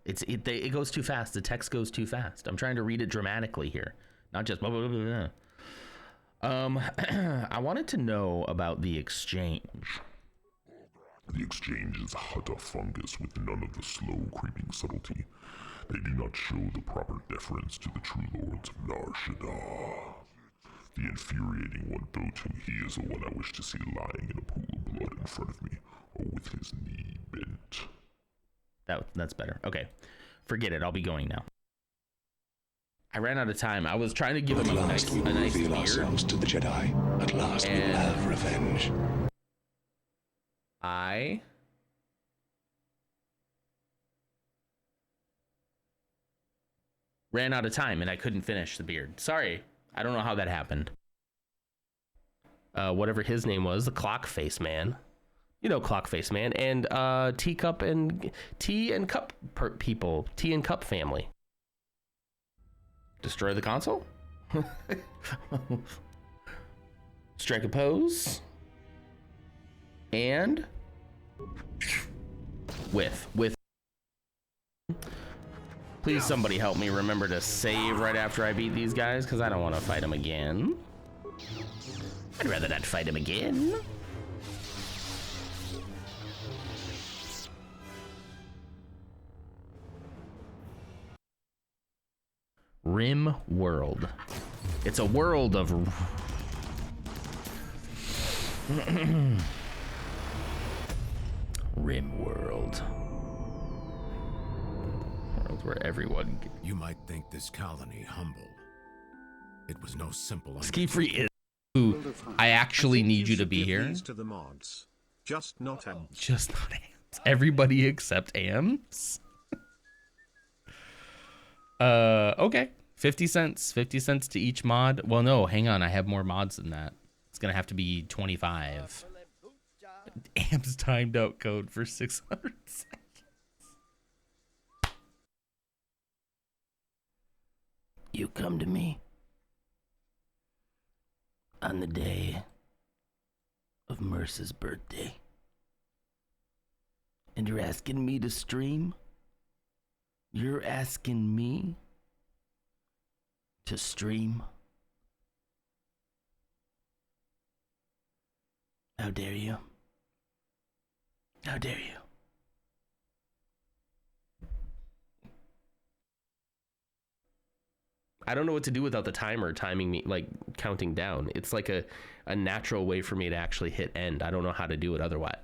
It goes too fast. The text goes too fast. I'm trying to read it dramatically here, not just blah, blah, blah, blah. I wanted to know about the exchange. The exchange is hutta fungus with none of the slow creeping subtlety. They do not show the proper deference to the true lords of Nar Shaddaa. The infuriating one, Botu, he is the one I wish to see lying in a pool of blood in front of me, or with his knee bent. That's better. Okay, forget it. I'll be going now. I ran out of time. I was trying to give him a nice reveal ourselves to the Jedi. At last we will have revenge. I ran out of time and I couldn't finish the beard. Sorry. I don't know how that happened. Whatever his name was, the Clock Face Man. You know Clock Face Man. And Teacup and Tea and Cup people. Tea and Cup family. Destroy the console? Strike a pose. And with please somebody help me remember to save right after I beat these guys, because I don't want to fight them again. I'd rather not fight them again. Rim World. It's a world of Rim World. World where everyone. You might think this colony humble. It was no simple. Ski Free is who I actually need you to be here. To the mods. Just not amps. Just not amps. Everybody except amps. Okay. 50 cents. 50 cents to each mod. Well, no, hang on. I have more mods than that. It's gonna have to be 25. Amps timed out code for 600 seconds. You come to me on the day of Merce's birthday, and you're asking me to stream? You're asking me to stream? How dare you? How dare you? I don't know what to do without the timer timing me, like counting down. It's like a natural way for me to actually hit end. I don't know how to do it otherwise.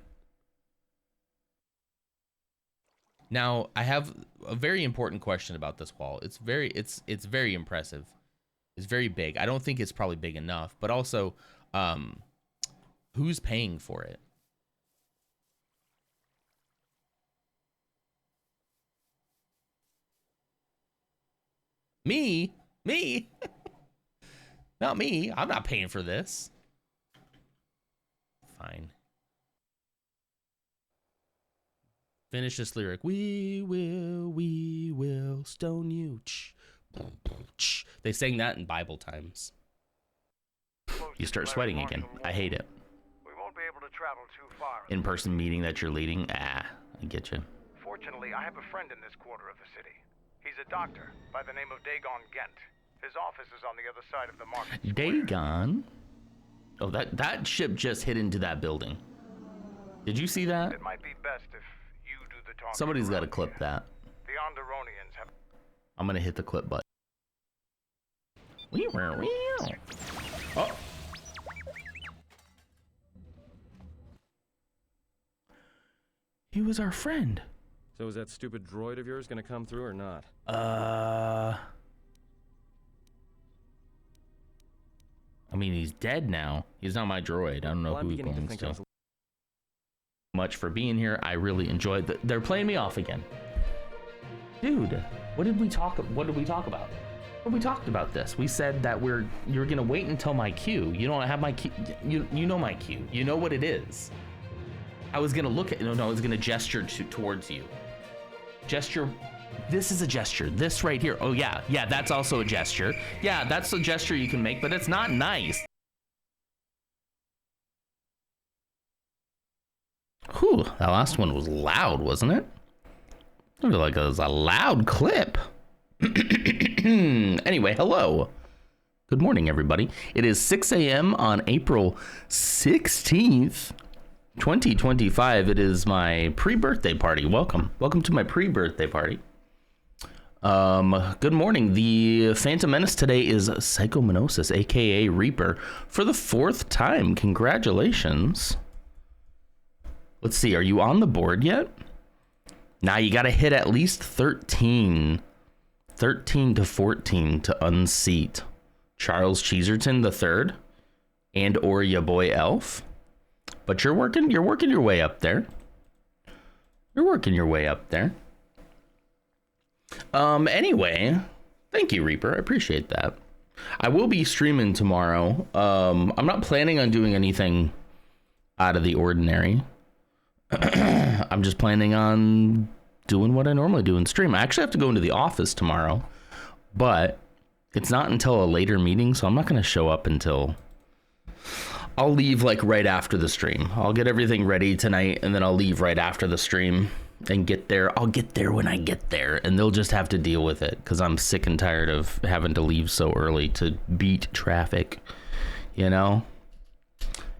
Now, I have a very important question about this wall. It's very impressive. It's very big. I don't think it's probably big enough, but also, who's paying for it? Me? Not me. I'm not paying for this. Fine. Finish this lyric. We will stone you. They sang that in Bible times. You start sweating again. I hate it. We won't be able to travel too far. In-person meeting that you're leading. I get you. Fortunately, I have a friend in this quarter of the city. He's a doctor by the name of Dagon Gent. His office is on the other side of the market square. Dagon? Oh, that ship just hit into that building. Did you see that? It might be best if you do the talking. Somebody's got to clip that. The Andromedians have... I'm going to hit the clip button. Oh. He was our friend. So is that stupid droid of yours gonna come through or not? I mean, he's dead now. He's not my droid. I don't know who he belongs to. Much for being here. I really enjoyed that. They're playing me off again. Dude, what did we talk about? Well, we talked about this. We said that you're gonna wait until my queue. You don't have my queue. You know my queue. You know what it is. I was gonna look at I was gonna gesture towards you. Gesture. This is a gesture. This right here. Oh yeah, that's also a gesture. Yeah, that's a gesture you can make, but it's not nice. Whew, that last one was loud, wasn't it? Like it was a loud clip. Anyway, hello. Good morning, everybody. It is 6 a.m. on April 16th, 2025. It is my pre-birthday party. Welcome to my pre-birthday party. Good morning. The Phantom Menace today is Psychomenosis, aka Reaper, for the 4th time. Congratulations. Let's see, are you on the board yet? Now you gotta hit at least 13 to 14 to unseat Charles Cheeserton III and or ya boy Elf. But you're working your way up there. Anyway, thank you, Reaper. I appreciate that. I will be streaming tomorrow. I'm not planning on doing anything out of the ordinary. I'm just planning on doing what I normally do in stream. I actually have to go into the office tomorrow, but it's not until a later meeting, so I'm not going to show up until... I'll leave like right after the stream. I'll get everything ready tonight, and then I'll leave right after the stream and get there. I'll get there when I get there, and they'll just have to deal with it because I'm sick and tired of having to leave so early to beat traffic, you know?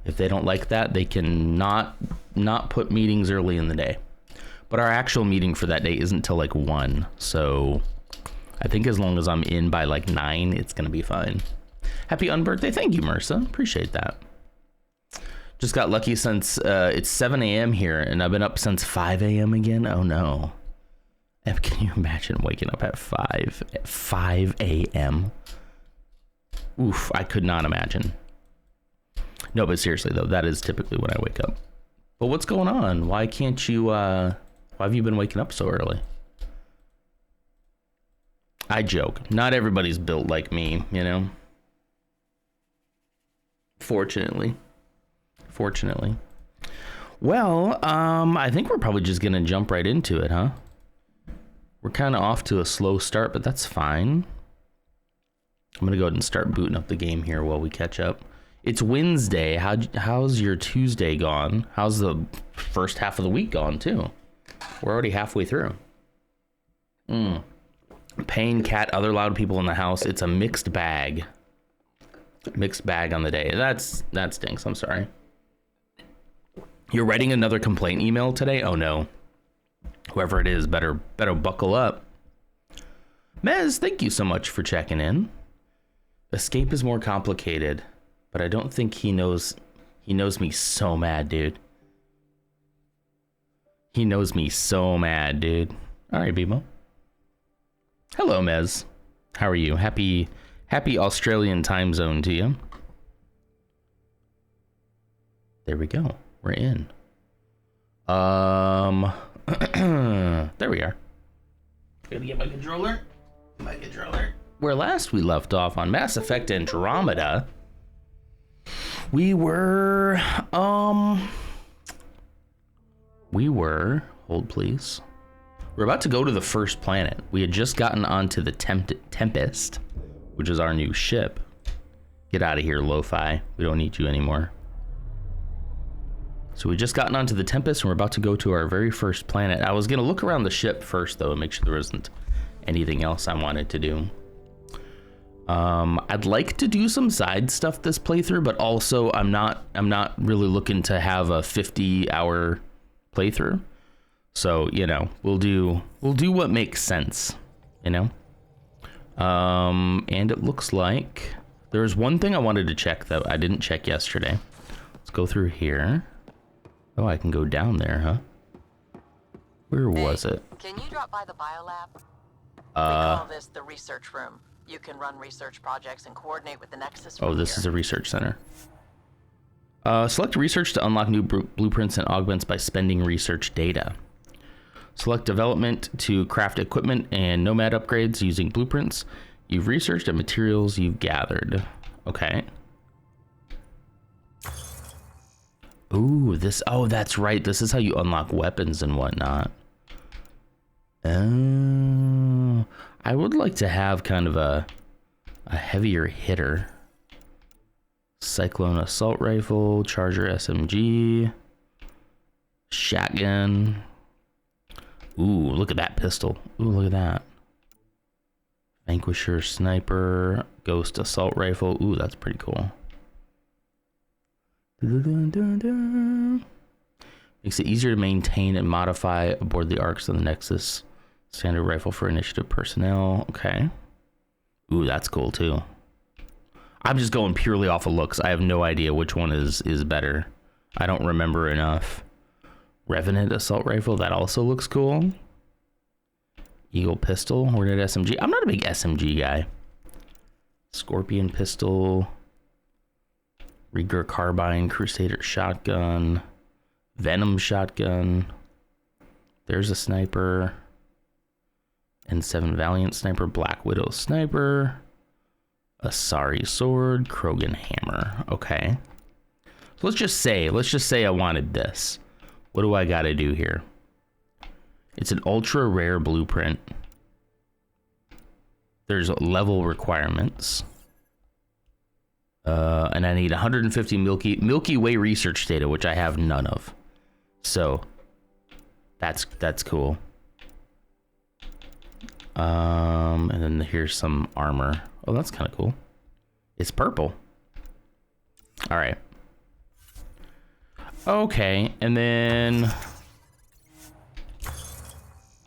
If they don't like that, they can not put meetings early in the day. But our actual meeting for that day isn't until like 1. So I think as long as I'm in by like 9, it's going to be fine. Happy unbirthday. Thank you, Marissa. Appreciate that. Just got lucky since it's 7 a.m. here and I've been up since 5 a.m. again. Oh no. Can you imagine waking up at 5 a.m.? Oof, I could not imagine. No, but seriously though, that is typically when I wake up. But what's going on? Why can't you, why have you been waking up so early? I joke. Not everybody's built like me, you know? Fortunately. Well, I think we're probably just gonna jump right into it, huh? We're kind of off to a slow start, but that's fine. I'm gonna go ahead and start booting up the game here while we catch up. It's Wednesday. How's your Tuesday gone? How's the first half of the week gone too? We're already halfway through. Payne, Cat, other loud people in the house. It's a mixed bag. Mixed bag on the day. That stinks. I'm sorry. You're writing another complaint email today? Oh no. Whoever it is, better buckle up. Mez, thank you so much for checking in. Escape is more complicated. But I don't think he knows me so mad, dude. He knows me so mad, dude. All right, Bimo. Hello, Mez. How are you? Happy Australian time zone to you. There we go. We're in. There we are. Gonna get my controller. Where last we left off on Mass Effect Andromeda, we were, hold please. We're about to go to the first planet. We had just gotten onto the Tempest, which is our new ship. Get out of here, Lo-Fi. We don't need you anymore. So we just gotten onto the Tempest and we're about to go to our very first planet. I was gonna look around the ship first though and make sure there wasn't anything else I wanted to do. I'd like to do some side stuff this playthrough, but also I'm not really looking to have a 50-hour playthrough. So, you know, we'll do what makes sense, you know? And it looks like there's one thing I wanted to check that I didn't check yesterday. Let's go through here. Oh, I can go down there, huh? Where was it? Can you drop by the biolab? We call this the research room. You can run research projects and coordinate with the Nexus. Oh, this is a research center. Select research to unlock new blueprints and augments by spending research data. Select development to craft equipment and nomad upgrades using blueprints you've researched and materials you've gathered. Okay. Ooh, oh, that's right. This is how you unlock weapons and whatnot. Oh, I would like to have kind of a heavier hitter. Cyclone assault rifle, Charger SMG, shotgun. Ooh, look at that pistol. Ooh, look at that. Vanquisher sniper, ghost assault rifle. Ooh, that's pretty cool. Makes it easier to maintain and modify aboard the arcs of the Nexus. Standard rifle for initiative personnel. Okay. Ooh, that's cool too. I'm just going purely off of looks. I have no idea which one is better. I don't remember enough. Revenant assault rifle, that also looks cool. Eagle pistol, Hornet SMG. I'm not a big SMG guy. Scorpion pistol. Rieger carbine, Crusader shotgun. Venom shotgun. There's a sniper. N7 Valiant sniper, Black Widow sniper. Asari sword, Krogan hammer. Okay. So let's just say I wanted this. What do I gotta do here? It's an ultra rare blueprint. There's level requirements. And I need 150 Milky Way research data, which I have none of. So that's cool. And then here's some armor. Oh, that's kind of cool. It's purple. All right. Okay, and then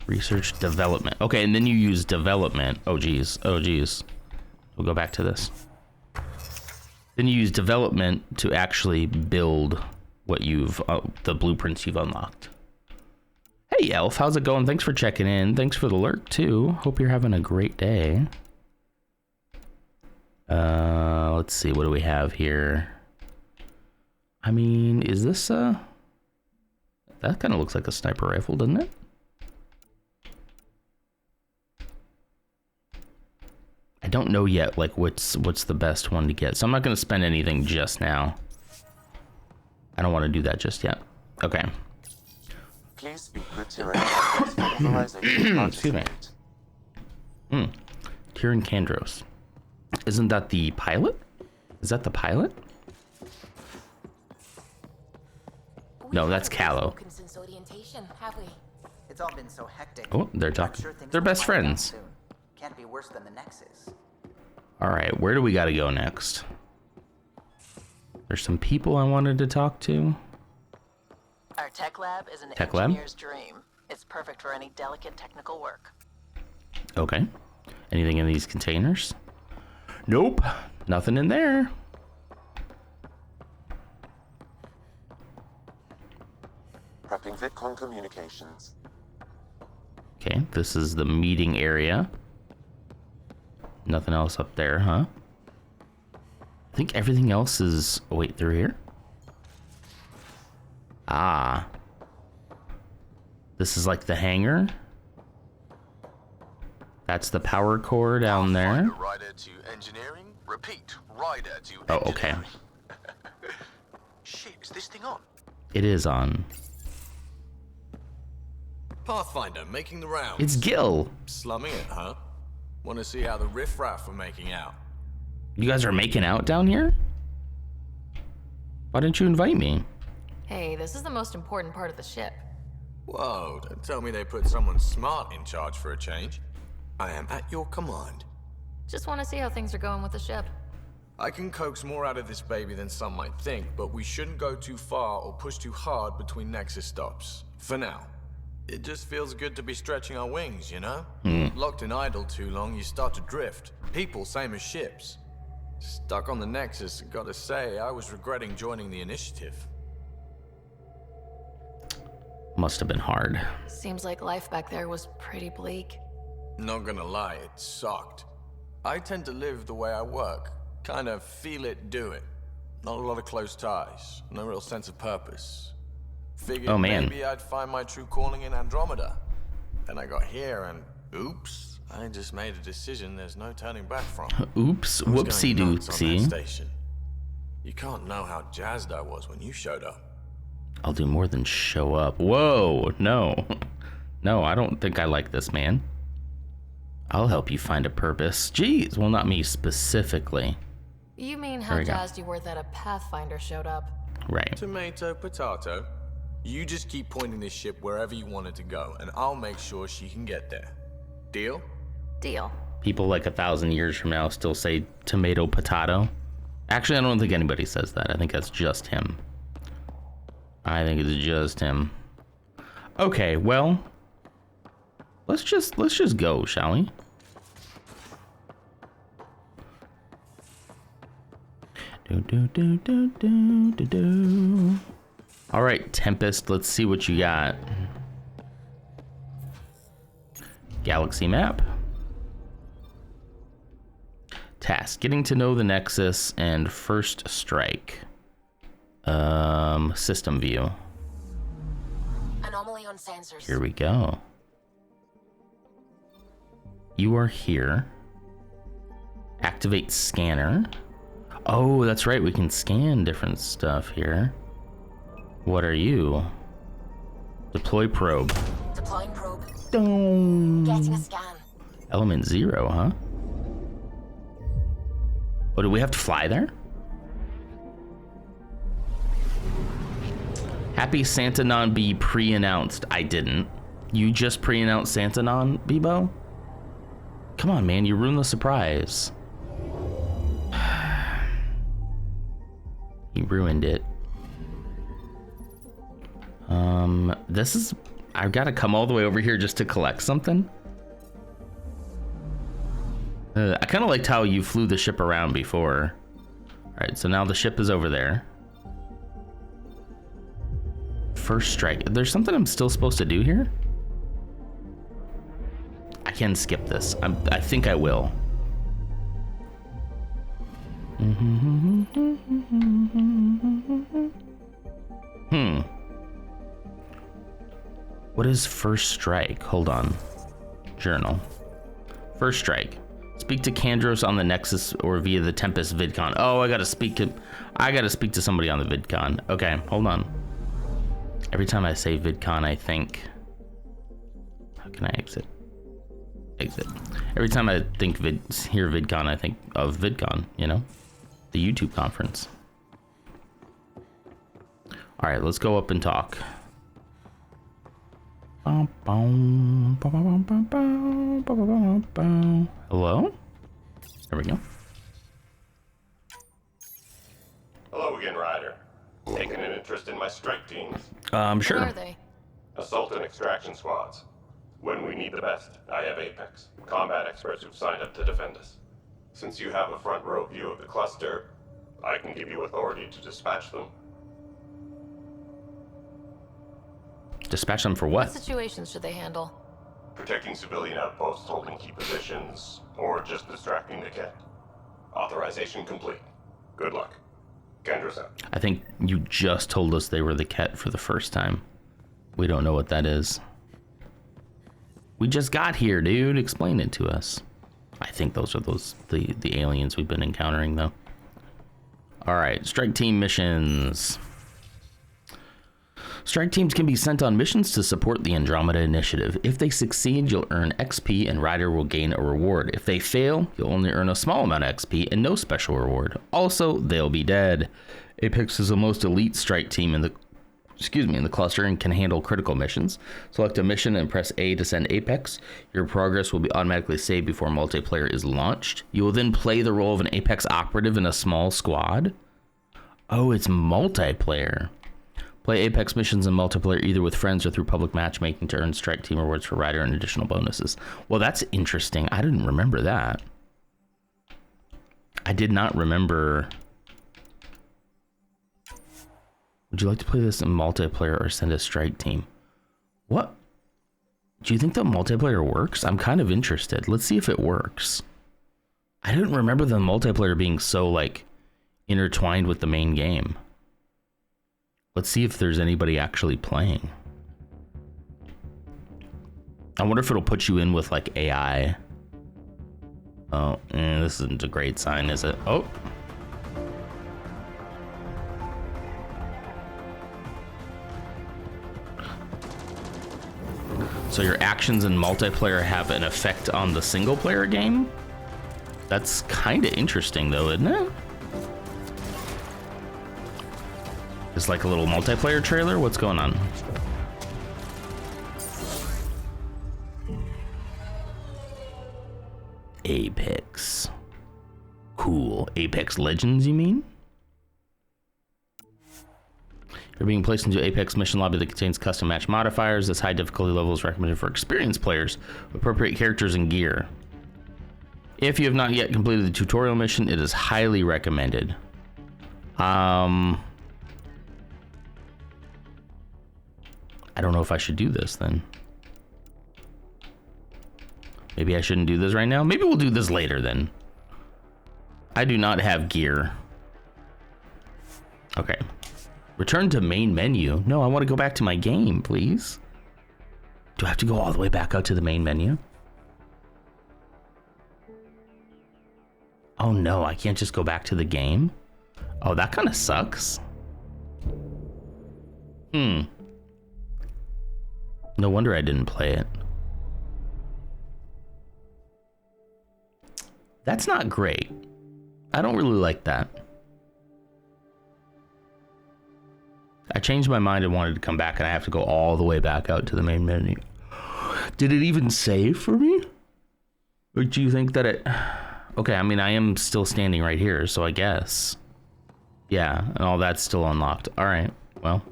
research development. Okay, and then you use development. Oh geez. We'll go back to this. Then you use development to actually build what you've the blueprints you've unlocked. Hey Elf, how's it going? Thanks for checking in. Thanks for the lurk too. Hope you're having a great day. Let's see, what do we have here? I mean, is this that kind of looks like a sniper rifle, doesn't it? I don't know yet, like what's the best one to get. So I'm not going to spend anything just now. I don't want to do that just yet. Okay. Please speak with excuse me. Kieran Kandros. Isn't that the pilot? Is that the pilot? No, that's Callow. It's all been so hectic. Oh, they're talking. They're best friends. Can't be worse than the Nexus. All right, where do we got to go next? There's some people I wanted to talk to. Our tech lab is an Tech lab? engineer's dream. It's perfect for any delicate technical work. Okay. Anything in these containers? Nope. Nothing in there. Prepping VidCon communications. Okay, this is the meeting area. Nothing else up there, huh? I think everything else is... Oh, wait, through here? Ah. This is like the hangar. That's the power core down there. Rider to engineering. Repeat, rider to Oh, okay. Shit, is this thing on? It is on. Pathfinder making the rounds. It's Gil. Slumming it, huh? Want to see how the riffraff are making out? You guys are making out down here? Why didn't you invite me? Hey, this is the most important part of the ship. Whoa, don't tell me they put someone smart in charge for a change. I am at your command. Just want to see how things are going with the ship. I can coax more out of this baby than some might think, but we shouldn't go too far or push too hard between Nexus stops. For now. It just feels good to be stretching our wings, you know? Locked and idle too long, you start to drift. People, same as ships. Stuck on the Nexus, gotta say, I was regretting joining the initiative. Must have been hard. Seems like life back there was pretty bleak. Not gonna lie, it sucked. I tend to live the way I work. Kind of feel it, do it. Not a lot of close ties. No real sense of purpose. Figured maybe I'd find my true calling in Andromeda. Then I got here and oops, I just made a decision there's no turning back from. Oops, whoopsie doopsie. You can't know how jazzed I was when you showed up. I'll do more than show up. Whoa, no. No, I don't think I like this man. I'll help you find a purpose. Jeez, well, not me specifically. You mean how jazzed you were that a Pathfinder showed up? Right. Tomato, potato. You just keep pointing this ship wherever you want it to go, and I'll make sure she can get there. Deal? Deal. People like 1,000 years from now still say tomato potato. Actually, I don't think anybody says that. I think that's just him. I think it's just him. Okay, well, let's just go, shall we? All right, Tempest, let's see what you got. Galaxy map. Task, getting to know the Nexus and first strike. System view. Anomaly on sensors. Here we go. You are here. Activate scanner. Oh, that's right, we can scan different stuff here. What are you? Deploy probe. Deploying probe. Dong. Getting a scan. Element 0, huh? Oh, do we have to fly there? Happy Santanon be pre-announced. I didn't. You just pre-announced Santanon, Bebo? Come on, man, you ruined the surprise. You ruined it. This is... I've got to come all the way over here just to collect something? I kind of liked how you flew the ship around before. All right, so now the ship is over there. First strike. There's something I'm still supposed to do here? I can skip this. I think I will. What is first strike? Hold on. Journal. First strike. Speak to Kandros on the Nexus or via the Tempest VidCon. Oh, I gotta speak to somebody on the VidCon. Okay, hold on. Every time I say VidCon, I think... How can I exit? Exit. Every time I think hear VidCon, I think of VidCon, you know? The YouTube conference. All right, let's go up and talk. Hello? There we go. Hello again, Ryder. Taking an interest in my strike teams? Sure. Where are they? Assault and extraction squads. When we need the best, I have Apex, combat experts who've signed up to defend us. Since you have a front row view of the cluster, I can give you authority to dispatch them. Dispatch them for what? What situations should they handle? Protecting civilian outposts holding key positions, or just distracting the kit. Authorization complete. Good luck. Kandros out. I think you just told us they were the Ket for the first time. We don't know what that is. We just got here, dude. Explain it to us. I think those are the aliens we've been encountering, though. All right, strike team missions. Strike teams can be sent on missions to support the Andromeda initiative. If they succeed, you'll earn XP and Ryder will gain a reward. If they fail, you'll only earn a small amount of XP and no special reward. Also, they'll be dead. Apex is the most elite strike team in the cluster and can handle critical missions. Select a mission and press A to send Apex. Your progress will be automatically saved before multiplayer is launched. You will then play the role of an Apex operative in a small squad. Oh, it's multiplayer. Play Apex missions in multiplayer either with friends or through public matchmaking to earn strike team rewards for Ryder and additional bonuses. Well, that's interesting. I didn't remember that. I did not remember. Would you like to play this in multiplayer or send a strike team? What? Do you think that multiplayer works? I'm kind of interested. Let's see if it works. I didn't remember the multiplayer being so, like, intertwined with the main game. Let's see if there's anybody actually playing. I wonder if it'll put you in with, like, AI. Oh, this isn't a great sign, is it? Oh. So your actions in multiplayer have an effect on the single player game? That's kind of interesting though, isn't it? It's like a little multiplayer trailer? What's going on? Apex. Cool. Apex Legends, you mean? You're being placed into Apex mission lobby that contains custom match modifiers. This high difficulty level is recommended for experienced players with appropriate characters and gear. If you have not yet completed the tutorial mission, it is highly recommended. I don't know if I should do this then. Maybe I shouldn't do this right now. Maybe we'll do this later then. I do not have gear. Okay. Return to main menu. No, I want to go back to my game, please. Do I have to go all the way back out to the main menu? Oh no, I can't just go back to the game? Oh, that kind of sucks. No wonder I didn't play it. That's not great. I don't really like that. I changed my mind and wanted to come back, and I have to go all the way back out to the main menu. Did it even save for me? Or do you think that it... Okay, I mean, I am still standing right here, so I guess. Yeah, and all that's still unlocked. All right, well.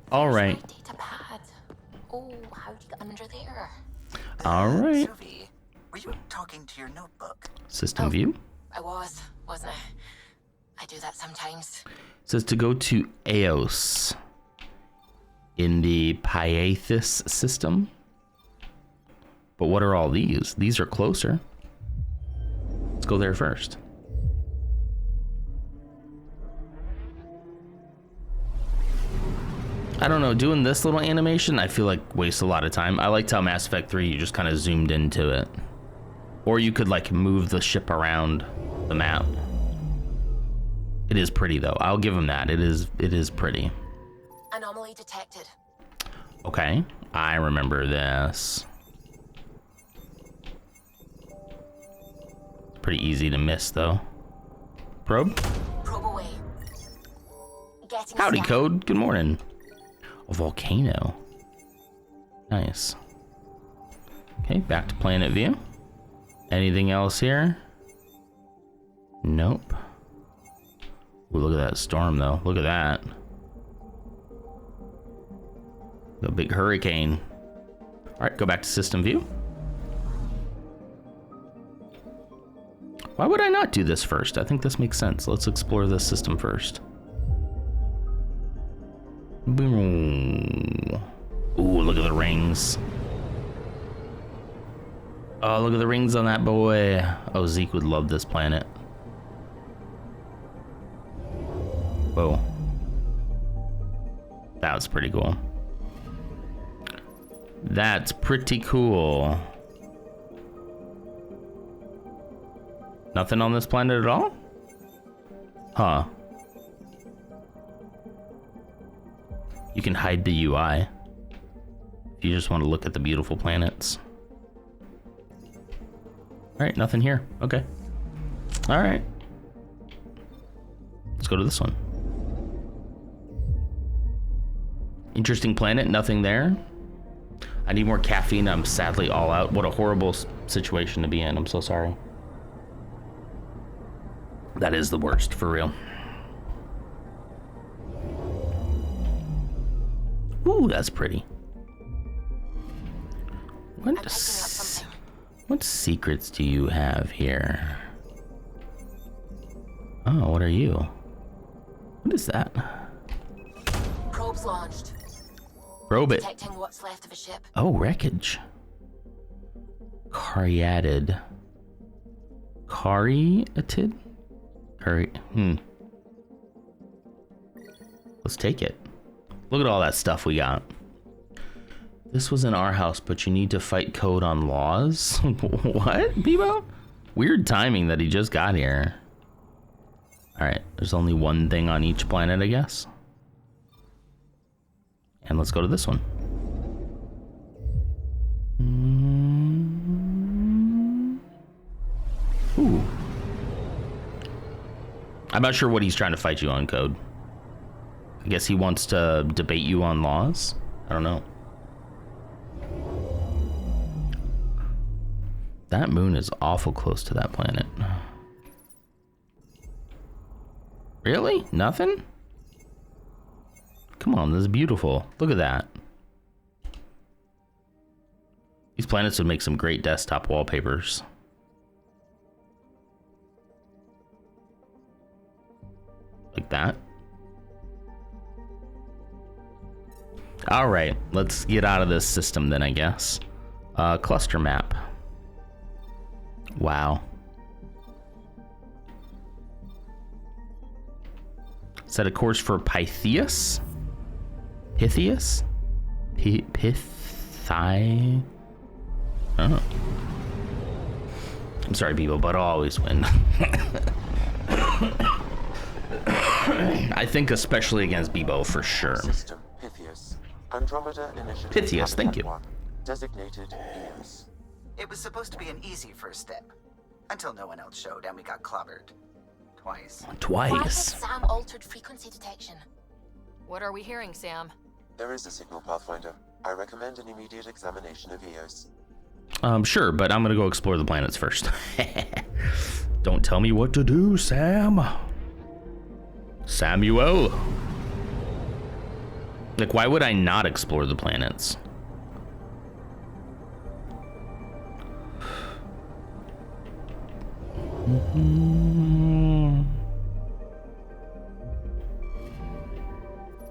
All right. Data pad. Oh, how'd you get under there? All right. Sophie, were you talking to your notebook? System view. I wasn't I? I do that sometimes. It says to go to Eos in the Pyethus system. But what are all these? These are closer. Let's go there first. I don't know, doing this little animation, I feel like wastes a lot of time. I liked how Mass Effect 3, you just kind of zoomed into it. Or you could like move the ship around the map. It is pretty though. I'll give him that. It is pretty. Anomaly detected. Okay, I remember this. Pretty easy to miss though. Probe? Probe away. Howdy, Code. Good morning. A volcano. Nice. Okay, back to planet view. Anything else here? Nope. Ooh, look at that storm though. Look at that. A big hurricane. All right, go back to system view. Why would I not do this first? I think this makes sense. Let's explore this system first. Boom. Ooh, look at the rings. Oh, look at the rings on that boy. Oh, Zeke would love this planet. Whoa. That was pretty cool. That's pretty cool. Nothing on this planet at all? Huh. You can hide the UI if you just want to look at the beautiful planets. All right, nothing here. Okay. All right. Let's go to this one. Interesting planet, nothing there. I need more caffeine. I'm sadly all out. What a horrible situation to be in. I'm so sorry. That is the worst, for real. Ooh, that's pretty. What secrets do you have here? Oh, what are you? What is that? Probes launched. Probe it. Detecting what's left of a ship. Oh, wreckage. Cariatid. Cariatid? Let's take it. Look at all that stuff we got. This was in our house, but you need to fight Code on laws? What, Bebo? Weird timing that he just got here. Alright, there's only one thing on each planet, I guess. And let's go to this one. Ooh. I'm not sure what he's trying to fight you on, Code. I guess he wants to debate you on laws? I don't know. That moon is awful close to that planet. Really? Nothing? Come on, this is beautiful. Look at that. These planets would make some great desktop wallpapers. Like that. All right, let's get out of this system then, I guess. Cluster map. Wow. Set a course for Pythias? Pythias? Pythi? Oh. I'm sorry, Bebo, but I'll always win. I think especially against Bebo for sure. System Pythias. Andromeda Initiative. Pythias, thank you. Designated EOS. It was supposed to be an easy first step. Until no one else showed and we got clobbered. Twice. Why has Sam altered frequency detection? What are we hearing, Sam? There is a signal, Pathfinder. I recommend an immediate examination of EOS. Sure, but I'm gonna go explore the planets first. Don't tell me what to do, Sam. Samuel. Like, why would I not explore the planets?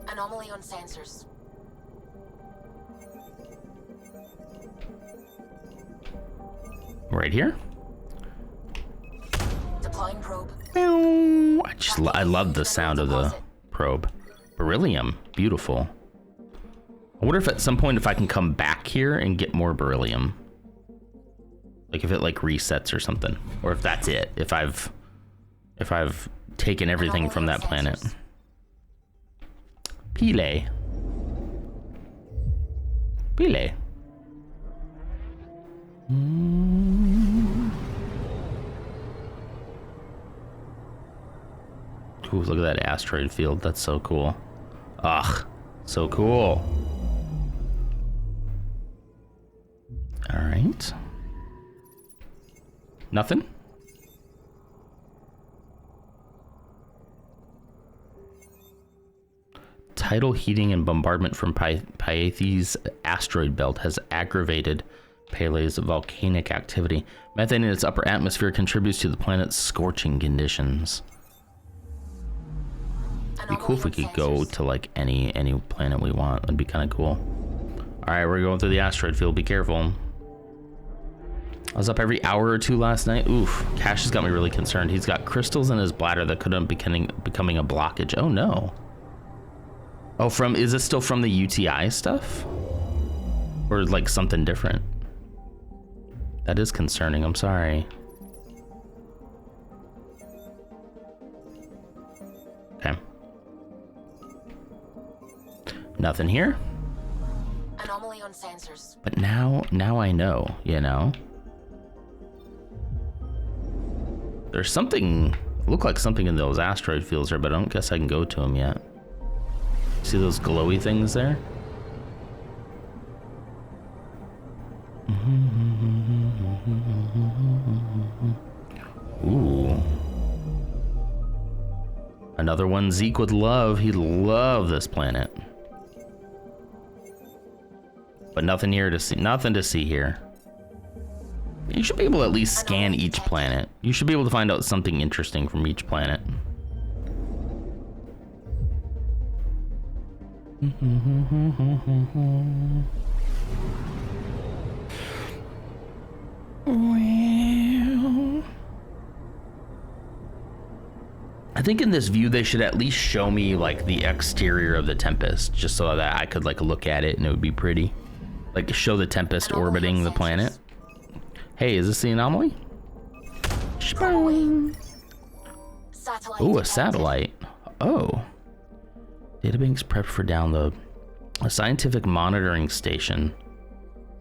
Anomaly on sensors. Right here. Deploying probe. I love the sound of the probe. Beryllium, beautiful. I wonder if at some point if I can come back here and get more beryllium. Like if it like resets or something, or if that's it. If I've taken everything from that planet. Pile. Ooh, look at that asteroid field. That's so cool. Ugh, so cool. All right. Nothing? Tidal heating and bombardment from Pythias asteroid belt has aggravated Pele's volcanic activity. Methane in its upper atmosphere contributes to the planet's scorching conditions. It'd be cool if we could go to like any planet we want. That'd be kind of cool. All right, we're going through the asteroid field. Be careful. I was up every hour or two last night. Oof, Cash has got me really concerned. He's got crystals in his bladder that could end up becoming a blockage. Oh no. Oh, is this still from the UTI stuff? Or like something different? That is concerning, I'm sorry. Okay. Nothing here. Anomaly on sensors. But now I know, you know. There's something, look like something in those asteroid fields there, but I don't guess I can go to them yet. See those glowy things there? Ooh. Another one Zeke would love. He'd love this planet. But nothing here to see. Nothing to see here. You should be able to at least scan each planet. You should be able to find out something interesting from each planet. I think in this view they should at least show me like the exterior of the Tempest, just so that I could like look at it and it would be pretty. Like show the Tempest orbiting the planet. Hey, is this the anomaly? Ooh, a satellite. Oh. Databanks prepped for download. A scientific monitoring station.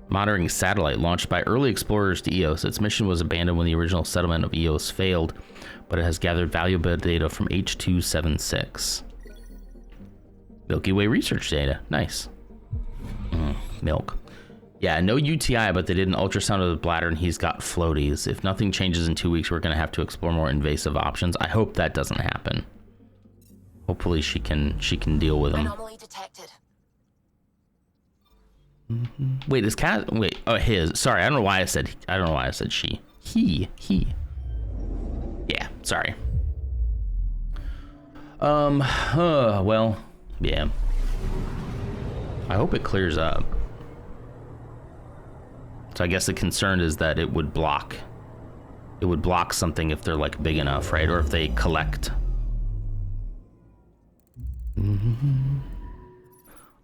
Monitoring satellite launched by early explorers to Eos. Its mission was abandoned when the original settlement of Eos failed, but it has gathered valuable data from H276. Milky Way research data. Nice. Milk. Yeah, no UTI, but they did an ultrasound of the bladder and he's got floaties. If nothing changes in 2 weeks, we're going to have to explore more invasive options. I hope that doesn't happen. Hopefully she can deal with them. Anomaly detected. Wait, his cat. Wait, oh, his. Sorry, I don't know why I said she. He. Yeah, sorry. Well, yeah. I hope it clears up. So I guess the concern is that it would block something if they're like big enough, right? Or if they collect.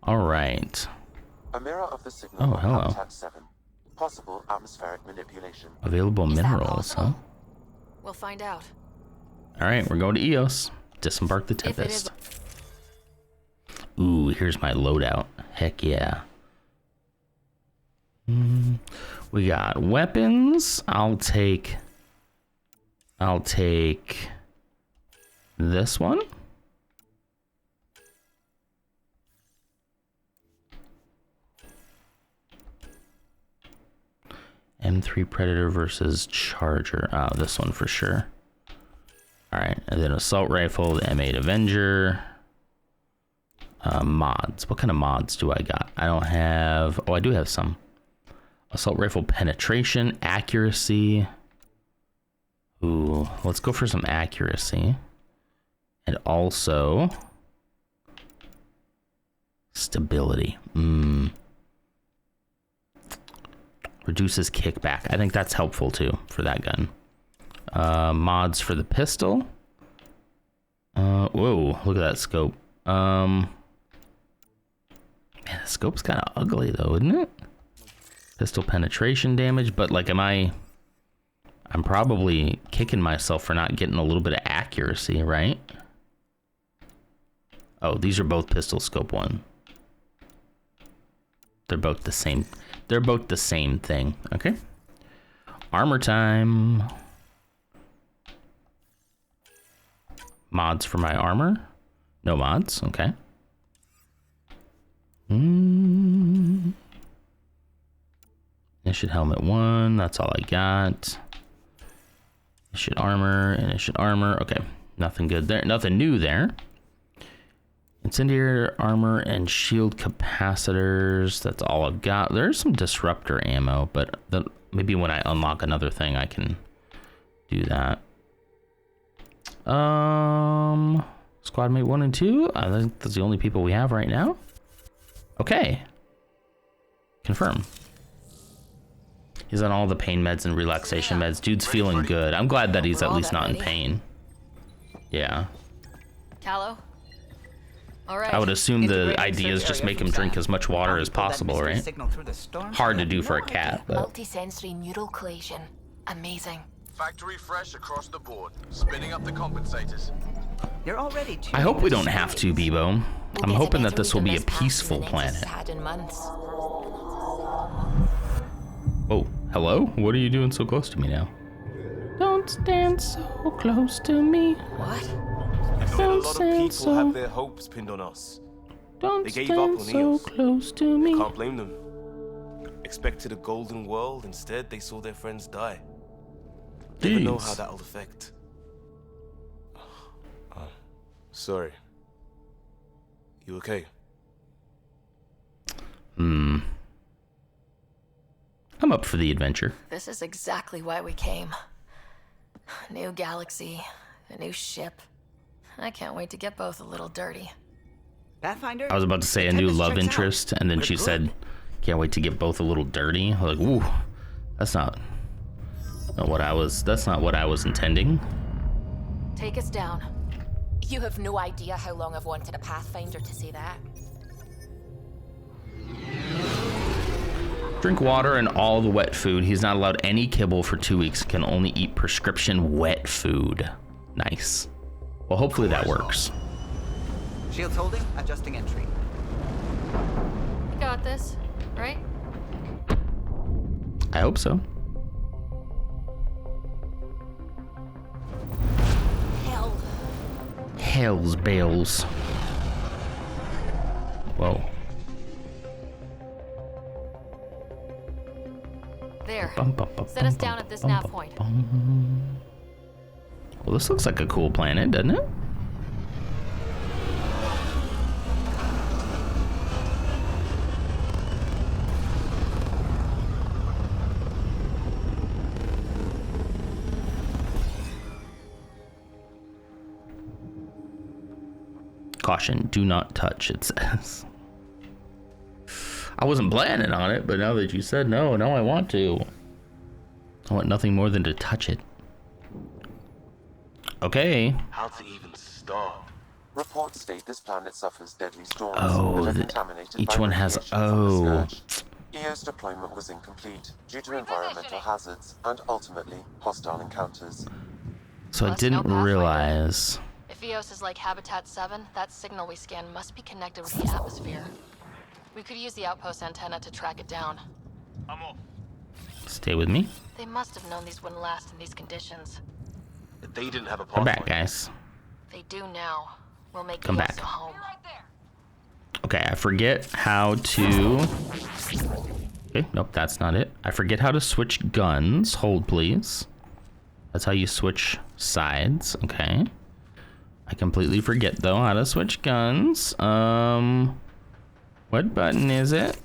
All right. A mirror of the signal hello. Habitat 7. Possible atmospheric manipulation. Available minerals, huh? We'll find out. All right, we're going to Eos. Disembark the Tempest. Ooh, here's my loadout. Heck yeah. We got weapons. I'll take this one. M3 Predator versus Charger. Oh, this one for sure. All right, and then assault rifle, the M8 Avenger. Mods. What kind of mods do I got? I don't have. Oh, I do have some. Assault rifle penetration, accuracy. Ooh, let's go for some accuracy. And also stability. Reduces kickback. I think that's helpful too for that gun. Mods for the pistol. Whoa, look at that scope. Man, the scope's kind of ugly though, isn't it? Pistol penetration damage, but like, I'm probably kicking myself for not getting a little bit of accuracy, right? Oh, these are both pistol scope 1. They're both the same. They're both the same thing. Okay. Armor time. Mods for my armor. No mods. Okay. Initiate helmet 1. That's all I got. Initiate armor. Initiate armor. Okay. Nothing good there. Nothing new there. Incendiary armor and shield capacitors. That's all I've got. There's some disruptor ammo, but maybe when I unlock another thing, I can do that. Squad mate 1 and 2. I think that's the only people we have right now. Okay. Confirm. He's on all the pain meds and relaxation meds. Dude's feeling good. I'm glad that he's at least not in pain. Yeah. Tallow. All right. I would assume the idea is just make him drink as much water as possible, right? Hard to do for a cat, but... Multi-sensory neural collation. Amazing. Factory fresh across the board. Spinning up the compensators. You're already I hope we don't have to, Bebo. I'm hoping that this will be a peaceful planet. Oh, hello? What are you doing so close to me now? Don't stand so close to me. What? A lot of people have their hopes pinned on us. They gave up on Eos. Close to me. Can't blame them. Expected a golden world, instead they saw their friends die. Never know how that'll affect. Sorry. You okay? I'm up for the adventure. This is exactly why we came. A new galaxy, a new ship. I can't wait to get both a little dirty. Pathfinder? I was about to say a new love interest, and then she said, "Can't wait to get both a little dirty." I was like, "Ooh, that's not what I was. That's not what I was intending." Take us down. You have no idea how long I've wanted a Pathfinder to say that. Drink water and all the wet food. He's not allowed any kibble for 2 weeks. Can only eat prescription wet food. Nice. Well, hopefully that works. Shields holding, adjusting entry. You got this, right? I hope so. Hell. Hell's bells. Whoa. There. Set us down at this nav point. Well, this looks like a cool planet, doesn't it? Caution, do not touch, it says. I wasn't planning on it, but now that you said no, now I want to. I want nothing more than to touch it. Okay. How to even start? Reports state this planet suffers deadly storms. Oh, each one has. Oh. EO's deployment was incomplete due to environmental hazards and ultimately hostile encounters. So I didn't realize. If EOS is like Habitat 7, that signal we scan must be connected with the atmosphere. We could use the outpost antenna to track it down. I'm off. Stay with me. They must have known these wouldn't last in these conditions. They didn't have a Come pathway. back, guys. They do now. We'll make Come EOS back. a home. Okay, I forget how to. Okay, nope, that's not it. I forget how to switch guns. Hold, please. That's how you switch sides. Okay. I completely forget though how to switch guns. What button is it?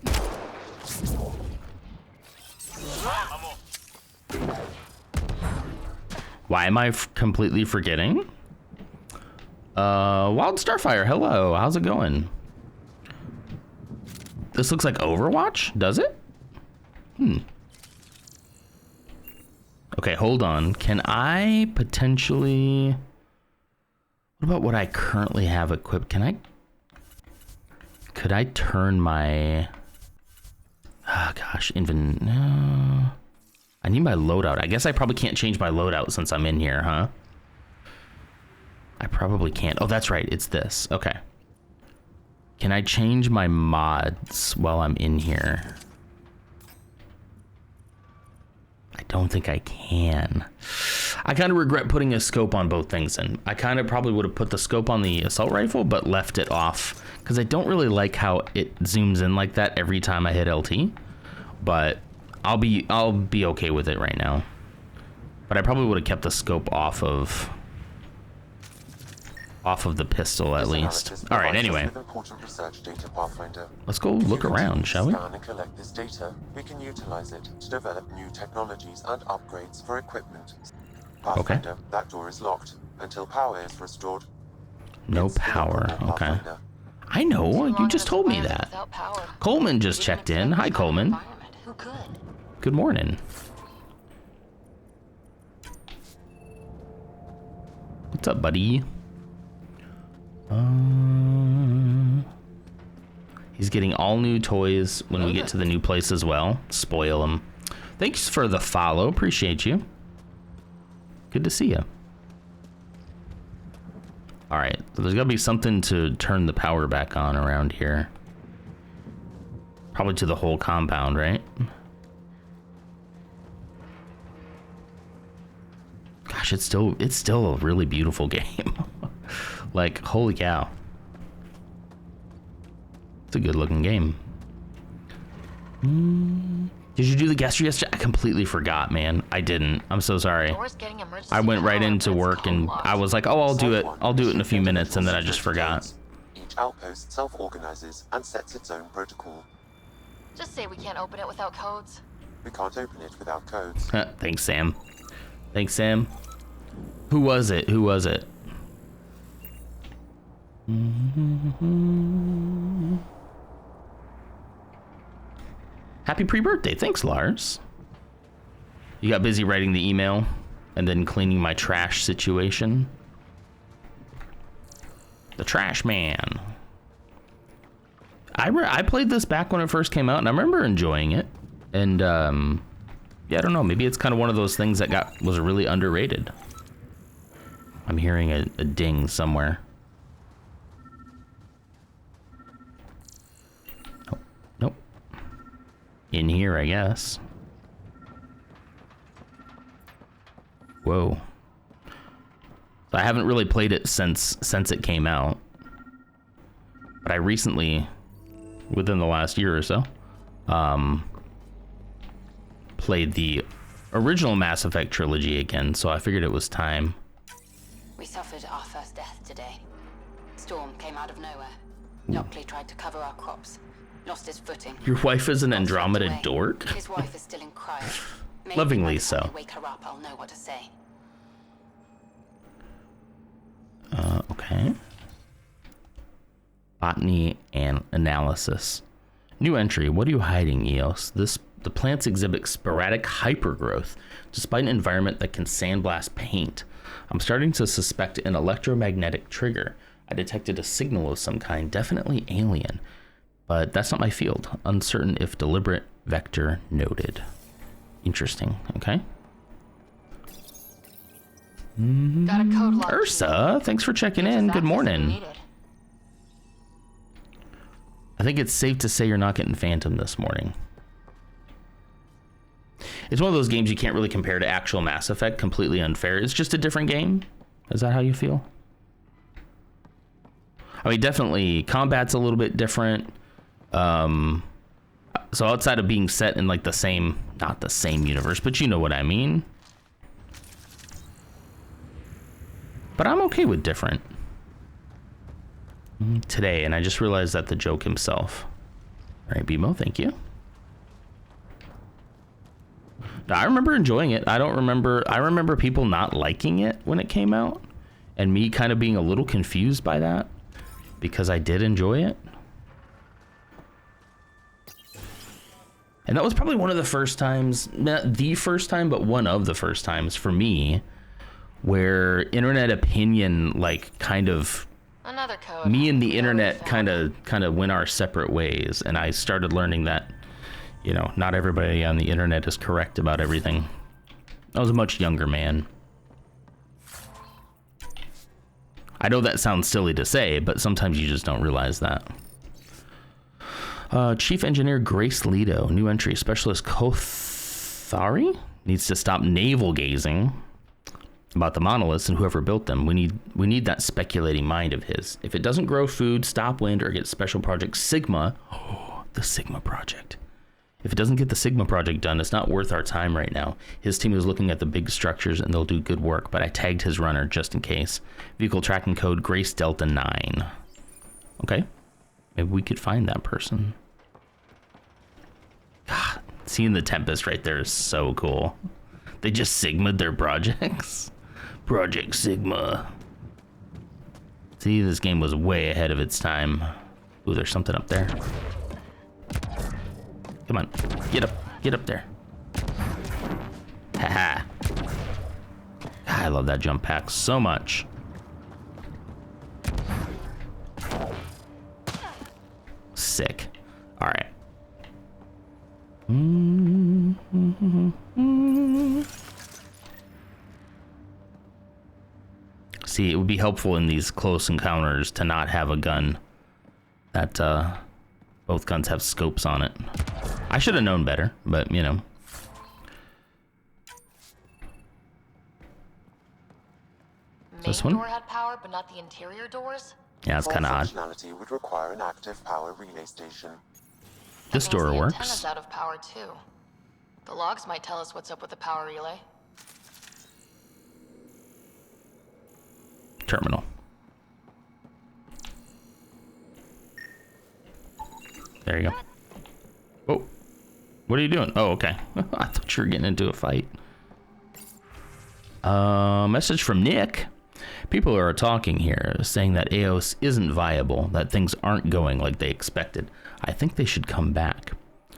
Why am I completely forgetting? Wild Starfire, hello. How's it going? This looks like Overwatch, does it? Okay, hold on. Can I potentially... What about what I currently have equipped? Could I turn my... Oh gosh, no. I need my loadout. I guess I probably can't change my loadout since I'm in here, huh? I probably can't. Oh, that's right. It's this. Okay. Can I change my mods while I'm in here? I don't think I can. I kind of regret putting a scope on both things in. I kind of probably would have put the scope on the assault rifle, but left it off because I don't really like how it zooms in like that every time I hit LT. But I'll be okay with it right now. But I probably would have kept the scope off of the pistol at least. All right, anyway. Let's go look around, shall we? Scan and collect this data. We can utilize it to develop new technologies and upgrades for equipment. Pathfinder, okay. That door is locked until power is restored. No power. Okay. I know. You just told me that. Coleman just checked in. Hi, Coleman. Who could? Good morning. What's up, buddy? He's getting all new toys when we get to the new place as well. Spoil him. Thanks for the follow. Appreciate you. Good to see you. All right, so there's gotta be something to turn the power back on around here. Probably to the whole compound, right? Gosh, it's still a really beautiful game. Like, holy cow. It's a good looking game. Did you do the guest yesterday? I completely forgot, man. I didn't. I'm so sorry. I went right into work and I was like, oh, I'll do it in a few minutes, and then I just forgot. Each outpost self-organizes and sets its own protocol. Just say we can't open it without codes. We can't open it without codes. Thanks, Sam. Thanks, Sam. Who was it? Who was it? Happy pre-birthday. Thanks, Lars. You got busy writing the email and then cleaning my trash situation. The trash man. I played this back when it first came out and I remember enjoying it. And yeah, I don't know, maybe it's kind of one of those things that was really underrated. I'm hearing a ding somewhere. Nope. In here, I guess. Whoa. I haven't really played it since it came out. But I recently, within the last year or so, played the original Mass Effect trilogy again, so I figured it was time. We suffered our first death today. Storm came out of nowhere. Lockley tried to cover our crops. Lost his footing. Your wife is an Andromeda dork? His wife is still in cryo. Lovingly so. Wake her up, I'll know what to say. Okay. Botany and analysis. New entry. What are you hiding, Eos? The plants exhibit sporadic hypergrowth, despite an environment that can sandblast paint. I'm starting to suspect an electromagnetic trigger. I detected a signal of some kind, definitely alien, but that's not my field. Uncertain if deliberate. Vector noted. Interesting. Okay. Got a code lock. Ursa, thanks for checking in. Good morning. I think it's safe to say you're not getting Phantom this morning. It's one of those games you can't really compare to actual Mass Effect. Completely unfair. It's just a different game. Is that how you feel? I mean, definitely combat's a little bit different. So outside of being set in like the same, not the same universe, but you know what I mean. But I'm okay with different. Today, and I just realized that the joke himself. All right, BMO, thank you. I remember enjoying it. I remember people not liking it when it came out, and me kind of being a little confused by that, because I did enjoy it. And that was probably one of the first times, not the first time, but one of the first times for me, where internet opinion, like, kind of, another code. Me and the internet kind of went our separate ways, and I started learning that, you know, not everybody on the internet is correct about everything. I was a much younger man. I know that sounds silly to say, but sometimes you just don't realize that. Chief Engineer Grace Leto, new entry. Specialist Kothari needs to stop navel gazing about the monoliths and whoever built them. We need that speculating mind of his. If it doesn't grow food, stop wind, or get special project Sigma, the Sigma project. If it doesn't get the Sigma project done, it's not worth our time right now. His team is looking at the big structures and they'll do good work, but I tagged his runner just in case. Vehicle tracking code Grace Delta 9. Okay. Maybe we could find that person. God, seeing the Tempest right there is so cool. They just Sigma'd their projects. Project Sigma. See, this game was way ahead of its time. Ooh, there's something up there. Come on, get up there. Haha. I love that jump pack so much. Sick. All right. See, it would be helpful in these close encounters to not have a gun that both guns have scopes on it. I should have known better, but you know. This one? Main door had power, but not the interior doors? Yeah, it's kind of odd. Functionality would require an active power relay station. This door works. The antenna's out of power too. The logs might tell us what's up with the power relay. Terminal. There you go. Oh, what are you doing? Oh, okay. I thought you were getting into a fight. Message from Nick. People are talking here, saying that Eos isn't viable, that things aren't going like they expected. I think they should come back.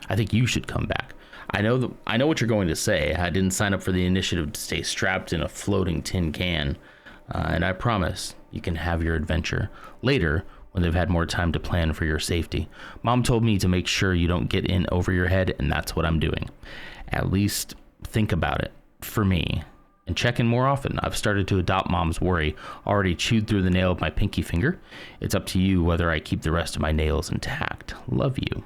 I think you should come back. I know what you're going to say. I didn't sign up for the initiative to stay strapped in a floating tin can. And I promise you can have your adventure later when they've had more time to plan for your safety. Mom told me to make sure you don't get in over your head, and that's what I'm doing. At least think about it for me. And check in more often. I've started to adopt Mom's worry. Already chewed through the nail of my pinky finger. It's up to you whether I keep the rest of my nails intact. Love you.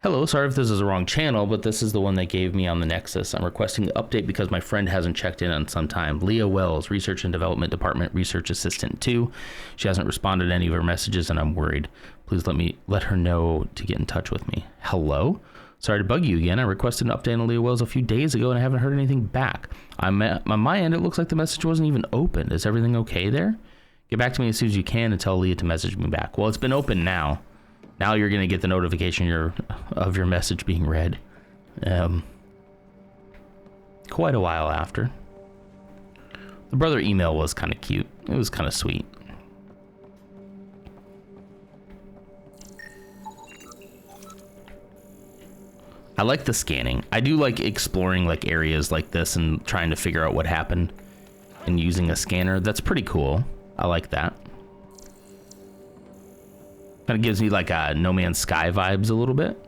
Hello, sorry if this is the wrong channel, but this is the one they gave me on the Nexus. I'm requesting the update because my friend hasn't checked in on some time. Leah Wells, Research and Development Department, Research Assistant 2. She hasn't responded to any of her messages and I'm worried. Please let her know to get in touch with me. Hello? Sorry to bug you again. I requested an update on Leah Wells a few days ago and I haven't heard anything back. On my end, it looks like the message wasn't even opened. Is everything okay there? Get back to me as soon as you can and tell Leah to message me back. Well, it's been open now. Now you're going to get the notification of your message being read. Quite a while after. The brother email was kind of cute. It was kind of sweet. I like the scanning. I do like exploring like areas like this and trying to figure out what happened and using a scanner. That's pretty cool. I like that. Kind of gives me like a No Man's Sky vibes a little bit.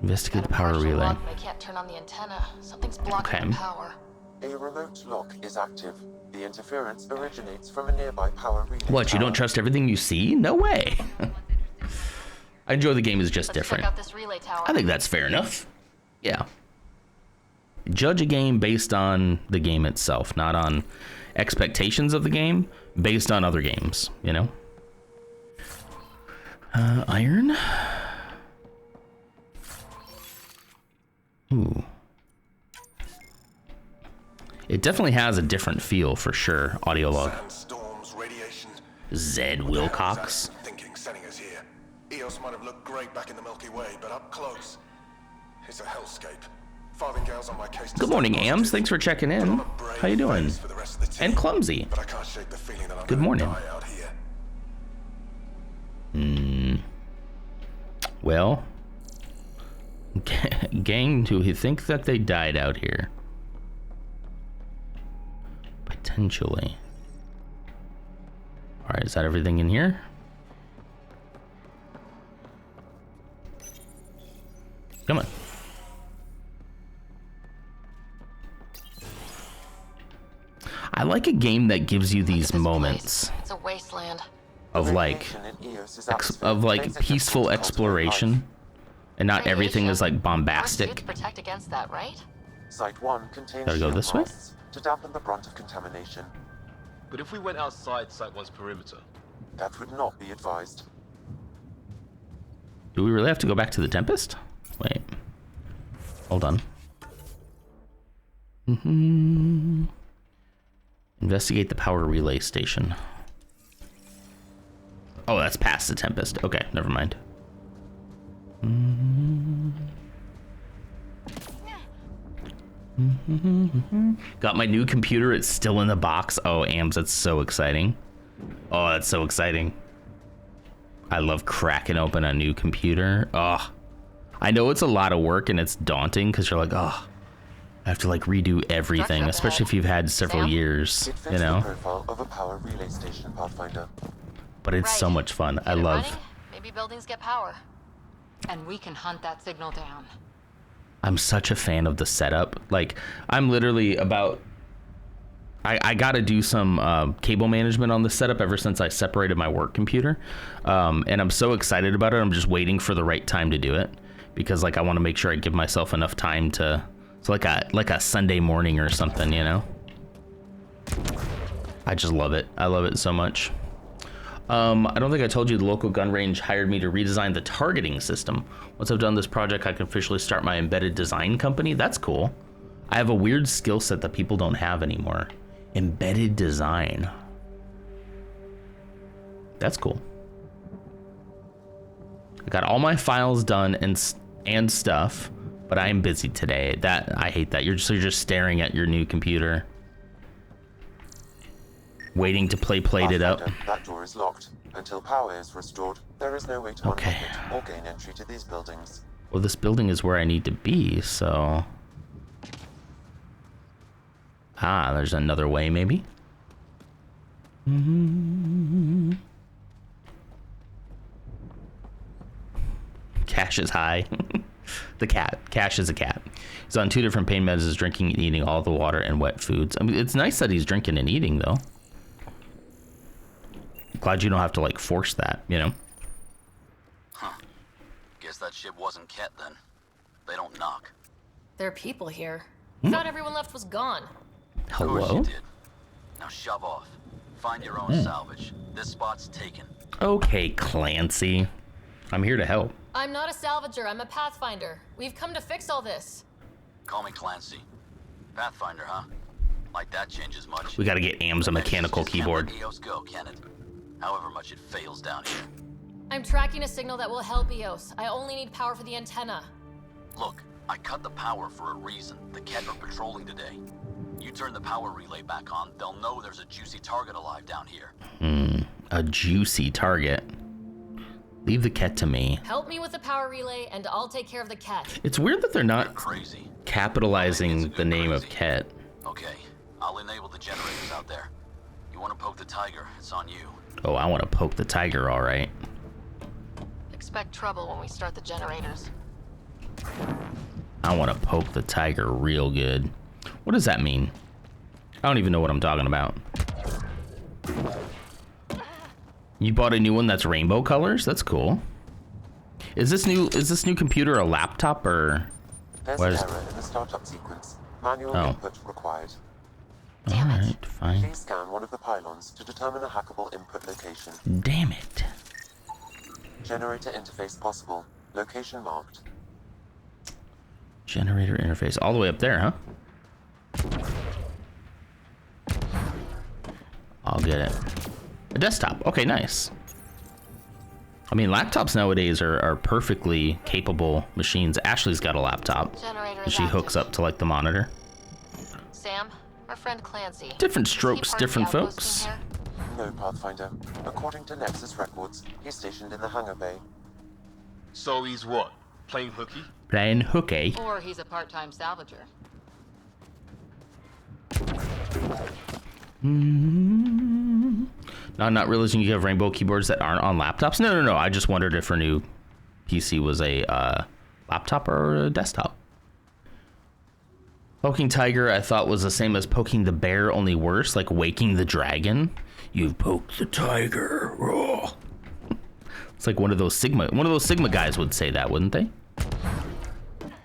Investigate the power relay. I can't turn on the antenna. Something's blocking the power. A remote lock is active. The interference originates from a nearby power relay. What, you don't trust everything you see? No way. I enjoy the game is just different. Check out this relay tower. I think that's fair enough. Yeah. Judge a game based on the game itself, not on expectations of the game, based on other games, you know? Iron? Ooh. It definitely has a different feel for sure. Audio log. Zed Wilcox. Thinking sending us here. Eos might have looked great back in the Milky Way, but up close, it's a hellscape. Farthingale's on my case. Good morning, Ams. Thanks for checking in. How you doing? And Clumsy. But I can't shake the feeling that I'm good morning. Out here. Well, gang, do you think that they died out here? Potentially. All right, is that everything in here? Come on. I like a game that gives you these moments It's a wasteland. of like peaceful exploration, and not everything is like bombastic. Protect against that, right? Site 1 contains Gotta go this way? to dampen the brunt of contamination. But if we went outside Site 1's perimeter? That would not be advised. Do we really have to go back to the Tempest? Wait. Hold on. Investigate the power relay station. Oh, that's past the Tempest. Okay, never mind. Got my new computer. It's still in the box. Oh, Ams, that's so exciting. Oh, that's so exciting. I love cracking open a new computer. Oh, I know it's a lot of work and it's daunting because you're like, oh, I have to like redo everything, especially if you've had several years, you know? Profile of a power relay station, Pathfinder. But it's so much fun. I love. Maybe buildings get power. And we can hunt that signal down. I'm such a fan of the setup. Like, I'm literally about. I got to do some cable management on the setup ever since I separated my work computer, and I'm so excited about it. I'm just waiting for the right time to do it because, like, I want to make sure I give myself enough time to. It's like a Sunday morning or something, you know. I just love it. I love it so much. I don't think I told you the local gun range hired me to redesign the targeting system. Once I've done this project, I can officially start my embedded design company. That's cool. I have a weird skill set that people don't have anymore. Embedded design. That's cool. I got all my files done and stuff, but I am busy today. I hate that. You're just staring at your new computer, waiting to plate it up. That door is locked. Until power is restored, there is no way to unlock it or gain entry to these buildings. Well, this building is where I need to be, so... Ah, there's another way, maybe? Cash is high. The cat. Cash is a cat. He's on 2 different pain meds, is drinking and eating all the water and wet foods. I mean, it's nice that he's drinking and eating, though. Glad you don't have to, like, force that, you know? Guess that ship wasn't Ket then. They don't knock. There are people here. Thought everyone left was gone. Of course Hello? you did. Now shove off. Find your own salvage. This spot's taken. Okay, Clancy. I'm here to help. I'm not a salvager, I'm a pathfinder. We've come to fix all this. Call me Clancy. Pathfinder, huh? Like that changes much. We gotta get Am's a mechanical keyboard. Can't let Eos go, can it? However much it fails down here. I'm tracking a signal that will help Eos. I only need power for the antenna. Look, I cut the power for a reason. The Ket are patrolling today. You turn the power relay back on, they'll know there's a juicy target alive down here. A juicy target. Leave the Ket to me. Help me with the power relay, and I'll take care of the Ket. It's weird that they're not capitalizing the name of Ket. Okay, I'll enable the generators out there. You want to poke the tiger, it's on you. Oh, I want to poke the tiger, all right. Expect trouble when we start the generators. I want to poke the tiger real good. What does that mean? I don't even know what I'm talking about. You bought a new one that's rainbow colors? That's cool. Is this new computer a laptop or There's what an is... error in the startup sequence. Manual Oh. input required. All right, fine. Please scan one of the pylons to determine a hackable input location. Damn it. Generator interface possible. Location marked. Generator interface all the way up there, huh? I'll get it. A desktop. Okay, nice. I mean, laptops nowadays are perfectly capable machines. Ashley's got a laptop. Generator She hooks up to like the monitor. Sam, our friend Clancy. Different Is he strokes, part of the different outpost folks. team here? No, Pathfinder. According to Nexus records, he's stationed in the hangar bay. So he's what? Playing hooky? Playing hooky. Or he's a part-time salvager. No, I'm not realizing you have rainbow keyboards that aren't on laptops. No. I just wondered if her new PC was a laptop or a desktop. Poking tiger, I thought was the same as poking the bear, only worse, like waking the dragon. You've poked the tiger. Oh. It's like one of those Sigma guys would say that, wouldn't they?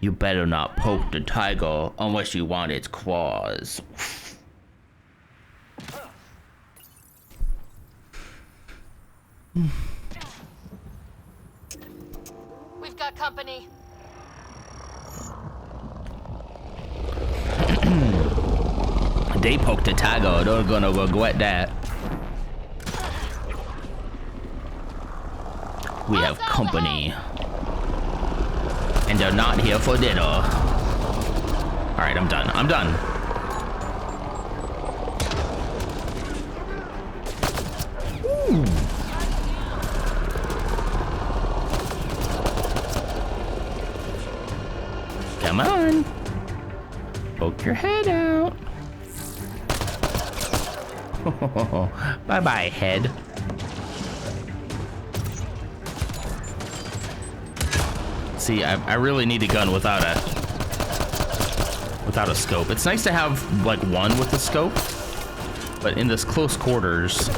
You better not poke the tiger unless you want its claws. We've got company. They poked the tiger, they're gonna regret that. We have company. And they're not here for dinner. Alright, I'm done. Ooh. Come on. Poke your head out. Bye-bye, head. See, I really need a gun without a scope. It's nice to have like one with a scope, but in this close quarters,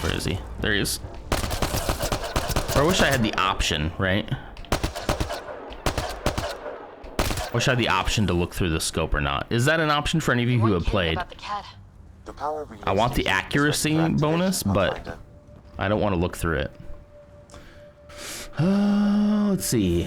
Where is he? There he is. Or I wish I had the option, right? I wish I had the option to look through the scope or not. Is that an option for any of you who have played? I want the accuracy bonus, but I don't want to look through it. Let's see.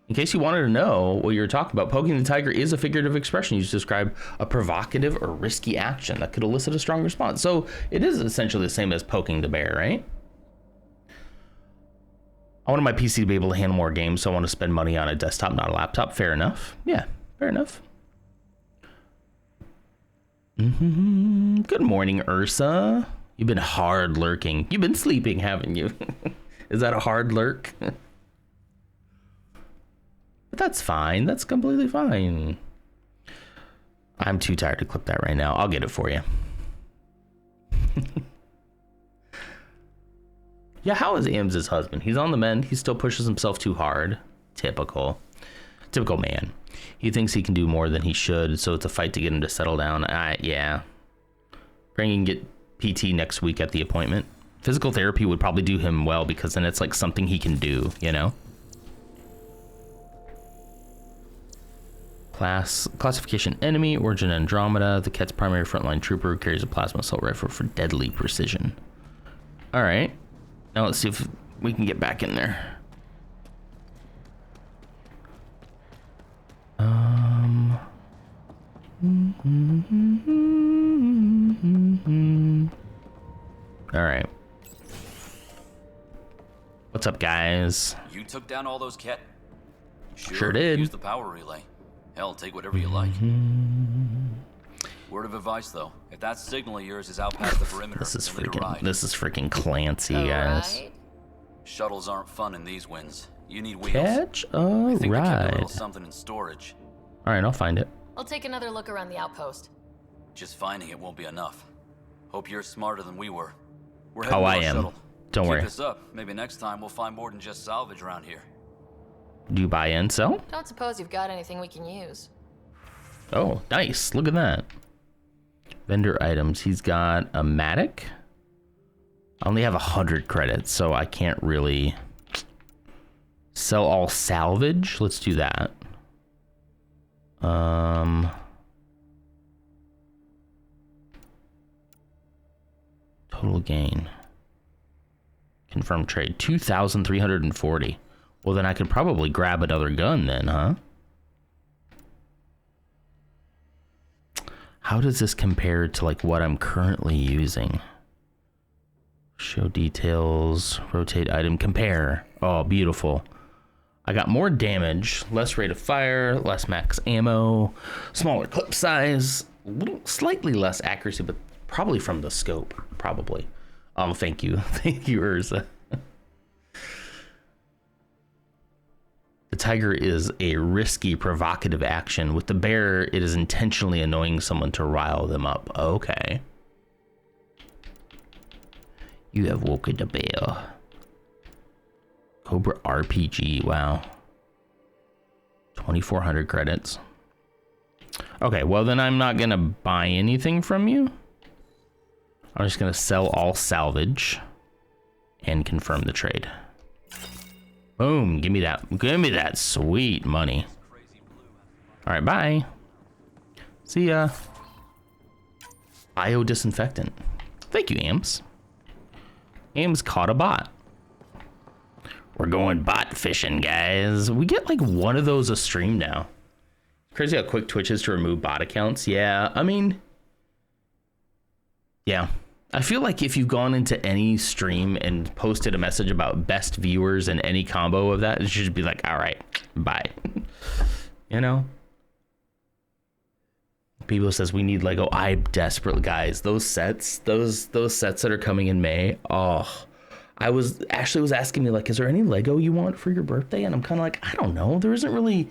In case you wanted to know what you were talking about, poking the tiger is a figurative expression used to describe a provocative or risky action that could elicit a strong response. So it is essentially the same as poking the bear, right? I wanted my PC to be able to handle more games, so I want to spend money on a desktop, not a laptop. Fair enough. Yeah, fair enough. Good morning, Ursa. You've been hard lurking. You've been sleeping, haven't you? Is that a hard lurk? But that's fine. That's completely fine. I'm too tired to clip that right now. I'll get it for you. Yeah, how is Ames' husband? He's on the mend. He still pushes himself too hard. Typical. Typical man. He thinks he can do more than he should, so it's a fight to get him to settle down. Yeah. Greg can get PT next week at the appointment. Physical therapy would probably do him well because then it's like something he can do, you know? Classification enemy, origin Andromeda. The Ket's primary frontline trooper carries a plasma assault rifle for deadly precision. All right. Now let's see if we can get back in there. All right. What's up, guys? You took down all those Ket? Sure did. Use the power relay. Hell, take whatever you like. Word of advice, though: if that signal of yours is out past the perimeter, this is freaking Clancy, guys. Shuttles aren't fun in these winds. You need wheels. Catch a I think they kept a ride. little something in storage. All right, I'll find it. I'll take another look around the outpost. Just finding it won't be enough. Hope you're smarter than we were. We're Oh, I heading to our am. shuttle. Don't worry. Keep this up. Maybe next time we'll find more than just salvage around here. Do you buy and sell? Don't suppose you've got anything we can use. Oh, nice. Look at that. Vendor items. He's got a Matic. I only have 100 credits, so I can't really sell all salvage. Let's do that. Total gain. Confirm trade. 2,340. Well, then I could probably grab another gun then, huh? How does this compare to like what I'm currently using? Show details, rotate item, compare. Oh, beautiful. I got more damage, less rate of fire, less max ammo, smaller clip size, a little slightly less accuracy, but probably from the scope, probably. Oh, thank you. Thank you, Urza. The tiger is a risky, provocative action. With the bear, it is intentionally annoying someone to rile them up. Okay. You have woken the bear. Cobra RPG, wow. 2,400 credits. Okay, well then I'm not gonna buy anything from you. I'm just gonna sell all salvage and confirm the trade. Boom, give me that sweet money. All right, bye. See ya. Biodisinfectant. Thank you, Ams. Ams caught a bot. We're going bot fishing, guys. We get like one of those a stream now. Crazy how quick Twitch is to remove bot accounts. Yeah, I mean, yeah. I feel like if you've gone into any stream and posted a message about best viewers and any combo of that, it should be like, all right, bye. You know? People says we need Lego. I desperately, guys, those sets that are coming in May. Oh, Ashley was asking me like, is there any Lego you want for your birthday? And I'm kind of like, I don't know. There isn't really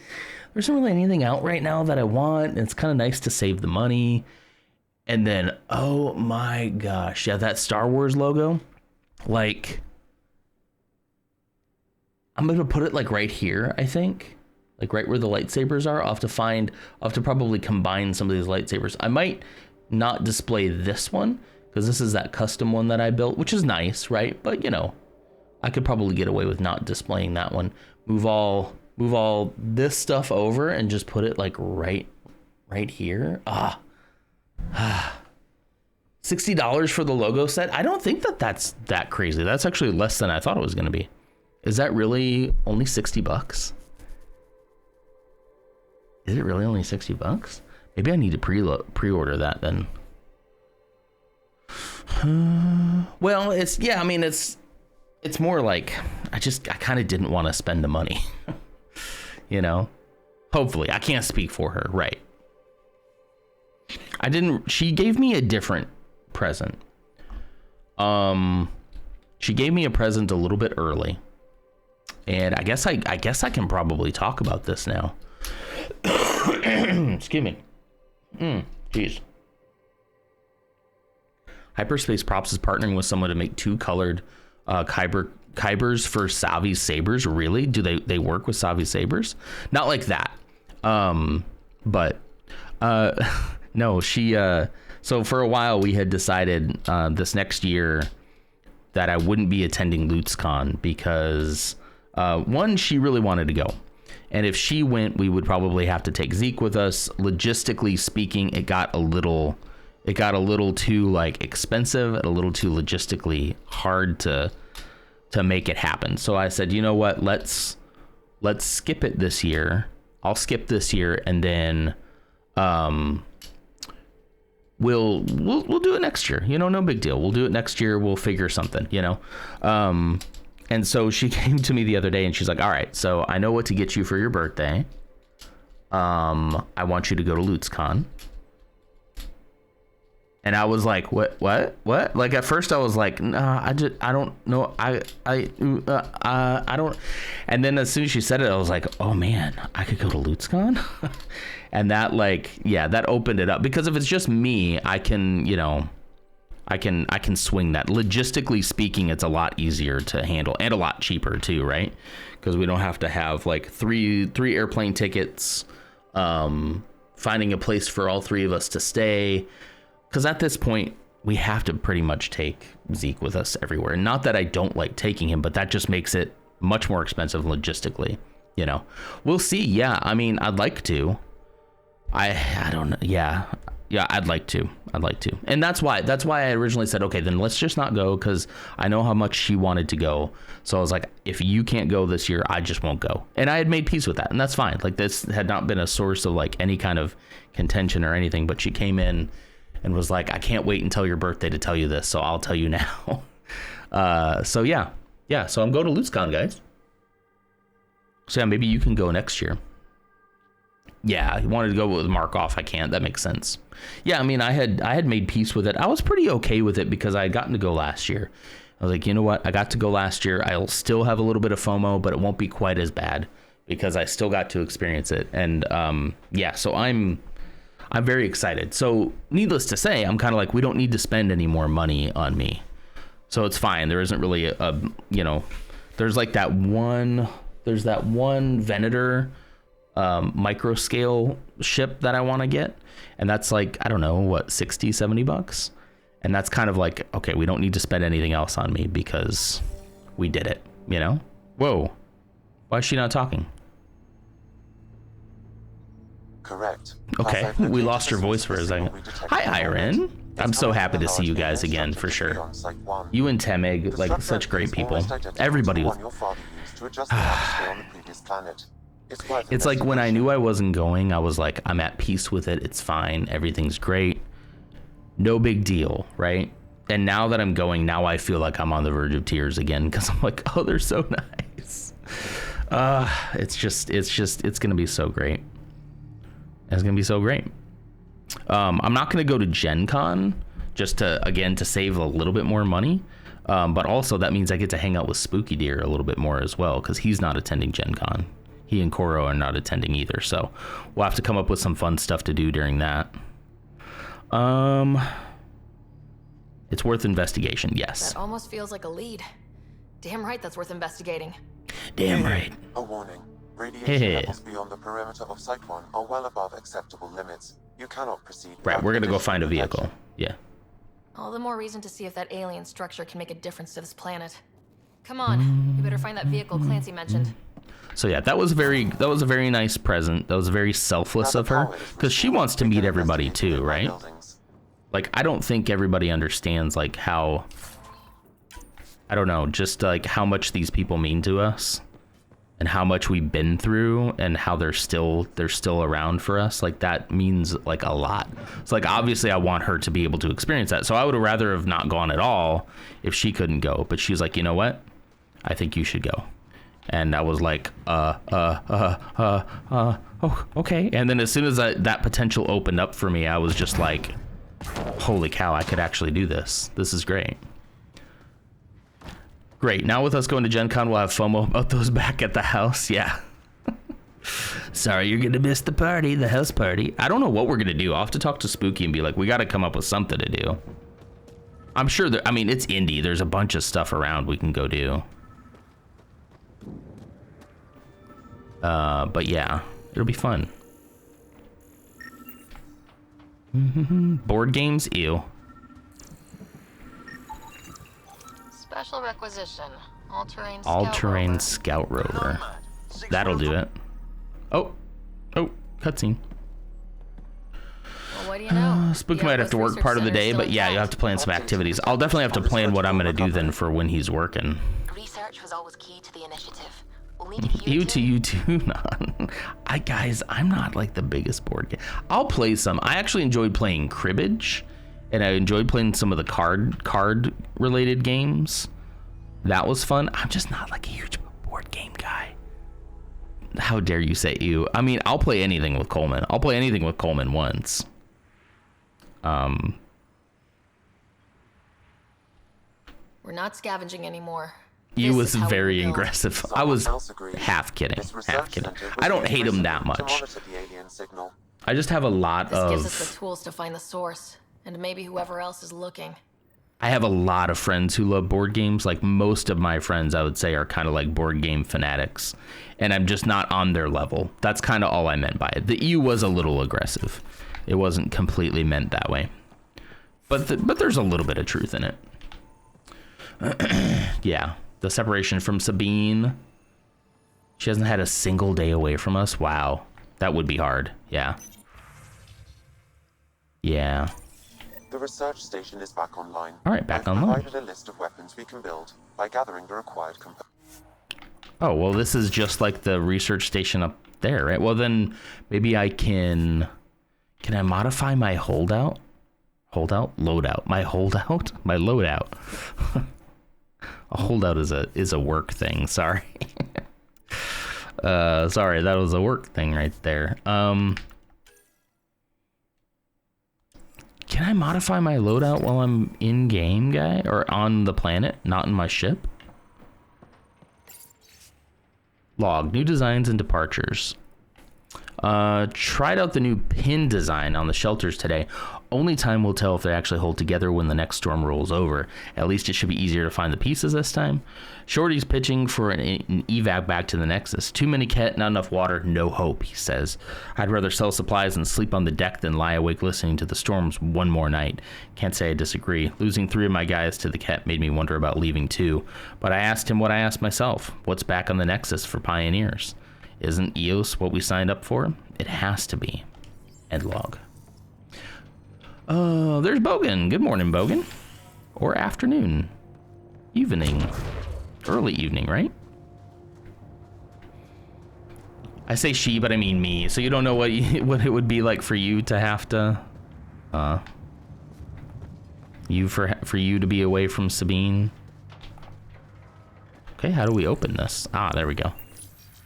anything out right now that I want. And it's kind of nice to save the money. And then, oh my gosh, yeah, that Star Wars logo, like, I'm gonna put it like right here, I think, like right where the lightsabers are. I'll have to probably combine some of these lightsabers. I might not display this one because this is that custom one that I built, which is nice, right? But you know, I could probably get away with not displaying that one. Move all this stuff over and just put it like right here. $60 for the logo set. I don't think that's that crazy. That's actually less than I thought it was going to be. Is that really only $60? Is it really only $60? Maybe I need to pre-order that then. Well, it's more like I kind of didn't want to spend the money. You know? Hopefully. I can't speak for her, right? She gave me a different present. She gave me a present a little bit early. And I guess I can probably talk about this now. Excuse me. Jeez. Hyperspace Props is partnering with someone to make two colored Kyber Kybers for Savi's sabers? Really? Do they work with Savi's sabers? Not like that. But no, she so for a while we had decided this next year that I wouldn't be attending LutzCon because one, she really wanted to go. And if she went, we would probably have to take Zeke with us. Logistically speaking, it got a little too like expensive and a little too logistically hard to make it happen. So I said, you know what, let's skip it this year. I'll skip this year, and then we'll do it next year. You know, no big deal. We'll do it next year. We'll figure something, you know. And so she came to me the other day and she's like, all right, so I know what to get you for your birthday. I want you to go to LutzCon. And I was like, what? Like at first I was like, nah, I don't know. I don't. And then as soon as she said it, I was like, oh man, I could go to LutzCon. And that that opened it up, because if it's just me, I can, you know, I can swing that. Logistically speaking, it's a lot easier to handle and a lot cheaper too, right? Because we don't have to have like three airplane tickets, finding a place for all three of us to stay. Because at this point, we have to pretty much take Zeke with us everywhere. Not that I don't like taking him, but that just makes it much more expensive logistically, you know. We'll see. Yeah, I mean, I'd like to. I don't know. Yeah, I'd like to. And that's why I originally said, okay, then let's just not go, because I know how much she wanted to go. So I was like, if you can't go this year, I just won't go. And I had made peace with that, and that's fine. Like, this had not been a source of like any kind of contention or anything, but she came in and was like, I can't wait until your birthday to tell you this, so I'll tell you now. So yeah, so I'm going to LutzCon, guys. So yeah, maybe you can go next year. Yeah, he wanted to go with Markov. I can't. That makes sense. Yeah, I mean, I had made peace with it. I was pretty okay with it because I had gotten to go last year. I was like, you know what? I got to go last year. I'll still have a little bit of FOMO, but it won't be quite as bad because I still got to experience it. And yeah, so I'm very excited. So needless to say, I'm kind of like, we don't need to spend any more money on me. So it's fine. There isn't really a you know, there's that one Venator micro scale ship that I want to get, and that's like, I don't know, what, $60-$70, and that's kind of like, okay, we don't need to spend anything else on me because we did it, you know. Whoa, why is she not talking? Correct. Okay, we lost her voice for a second. Hi, Iron. I'm so happy to see you guys again, for sure. You and Temeg, like, such great people. Everybody was... It's like when I knew I wasn't going, I was like, I'm at peace with it. It's fine. Everything's great. No big deal, right? And now that I'm going, now I feel like I'm on the verge of tears again, because I'm like, oh, they're so nice. It's going to be so great. It's going to be so great. I'm not going to go to Gen Con just to save a little bit more money. But also that means I get to hang out with Spooky Deer a little bit more as well, because he's not attending Gen Con. He and Koro are not attending either, so we'll have to come up with some fun stuff to do during that. It's worth investigation, yes. That almost feels like a lead. Damn right that's worth investigating. Damn right. A warning. Radiation levels beyond the perimeter of Site 1 are well above acceptable limits. You cannot proceed. Right, we're gonna go find a vehicle. Yeah. All the more reason to see if that alien structure can make a difference to this planet. Come on, we better find that vehicle Clancy mentioned. So yeah, that was a very nice present. That was very selfless of her, because she wants to meet everybody too, right? Like, I don't think everybody understands like how, I don't know, just like how much these people mean to us and how much we've been through and how they're still around for us. Like, that means like a lot. It's like, obviously I want her to be able to experience that. So I would have rather have not gone at all if she couldn't go, but she's like, you know what? I think you should go. And I was like, oh, okay. And then as soon as that potential opened up for me, I was just like, holy cow, I could actually do this. This is great. Great. Now with us going to Gen Con, we'll have FOMO about those back at the house. Yeah. Sorry, you're going to miss the party, the house party. I don't know what we're going to do. I'll have to talk to Spooky and be like, we got to come up with something to do. I'm sure that, I mean, it's indie. There's a bunch of stuff around we can go do. But yeah, it'll be fun. Board games? Ew. Special requisition. All-terrain scout rover. That'll do it. Oh, cutscene. Well, what do you know? Spook might have to work part of the day, but yeah, you have to plan some activities. I'll definitely have to plan what I'm gonna do then for when he's working. Research was always key to the initiative. We'll need a few. You too. Guys, I'm not like the biggest board game. I'll play some. I actually enjoyed playing cribbage, and I enjoyed playing some of the card related games. That was fun. I'm just not like a huge board game guy. How dare you say you? I mean, I'll play anything with Coleman. I'll play anything with Coleman once. We're not scavenging anymore. You was very aggressive. I was half kidding. I don't hate him that much. I just have a lot This of... gives us the tools to find the source, and maybe whoever else is looking. I have a lot of friends who love board games. Like most of my friends, I would say, are kind of like board game fanatics. And I'm just not on their level. That's kind of all I meant by it. The EU was a little aggressive. It wasn't completely meant that way. But there's a little bit of truth in it. Yeah. The separation from Sabine. She hasn't had a single day away from us. Wow. That would be hard. Yeah. Yeah. The research station is back online. All right, back I've online. provided a list of weapons we can build by gathering the required components. Oh, well, this is just like the research station up there, right? Well, then maybe I can I modify my holdout? Loadout. My holdout? My loadout. A holdout is a work thing. Sorry. Sorry, that was a work thing right there. Can I modify my loadout while I'm in game, guy? Or on the planet, not in my ship? Log, new designs and departures. Tried out the new pin design on the shelters today. Only time will tell if they actually hold together when the next storm rolls over. At least it should be easier to find the pieces this time. Shorty's pitching for an evac back to the Nexus. Too many Ket, not enough water, no hope, he says. I'd rather sell supplies and sleep on the deck than lie awake listening to the storms one more night. Can't say I disagree. Losing 3 of my guys to the Ket made me wonder about leaving too. But I asked him what I asked myself. What's back on the Nexus for pioneers? Isn't EOS what we signed up for? It has to be. End log. There's Bogan. Good morning, Bogan. Or afternoon. Evening. Early evening, right? I say she, but I mean me. So you don't know what it would be like for you to have to... for you to be away from Sabine. Okay, how do we open this? Ah, there we go.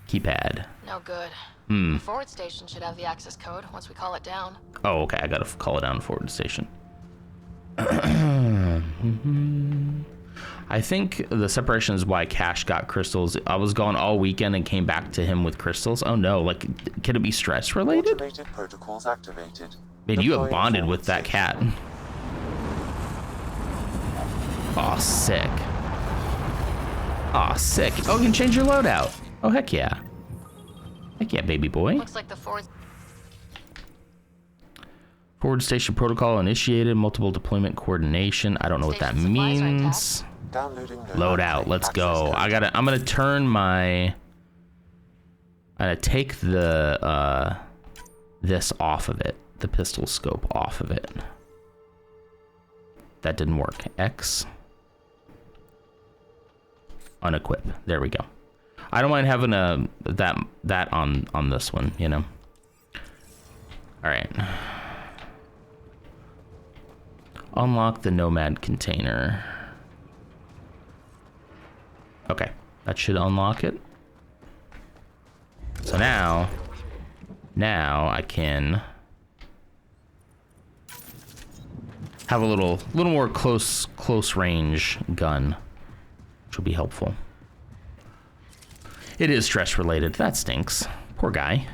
Keypad. No good. The forward station should have the access code once we call it down. Oh, okay. I gotta call it down to forward station. I think the separation is why Cash got crystals. I was gone all weekend and came back to him with crystals. Oh no, like, could it be stress related? Automated protocols activated. Man, you have bonded with that cat. Aw, sick. Aw, sick. Oh, you can change your loadout. Oh, heck yeah. Heck yeah, baby boy. Looks like the forward station protocol initiated. Multiple deployment coordination. I don't know what that means. Loadout. Let's go. I'm gonna turn my... I'm gonna take the this off of it. The pistol scope off of it. That didn't work. X. Unequip. There we go. I don't mind having that on this one, you know. All right. Unlock the Nomad container. Okay, that should unlock it. So now I can have a little more close range gun, which will be helpful. It is stress related. That stinks. Poor guy.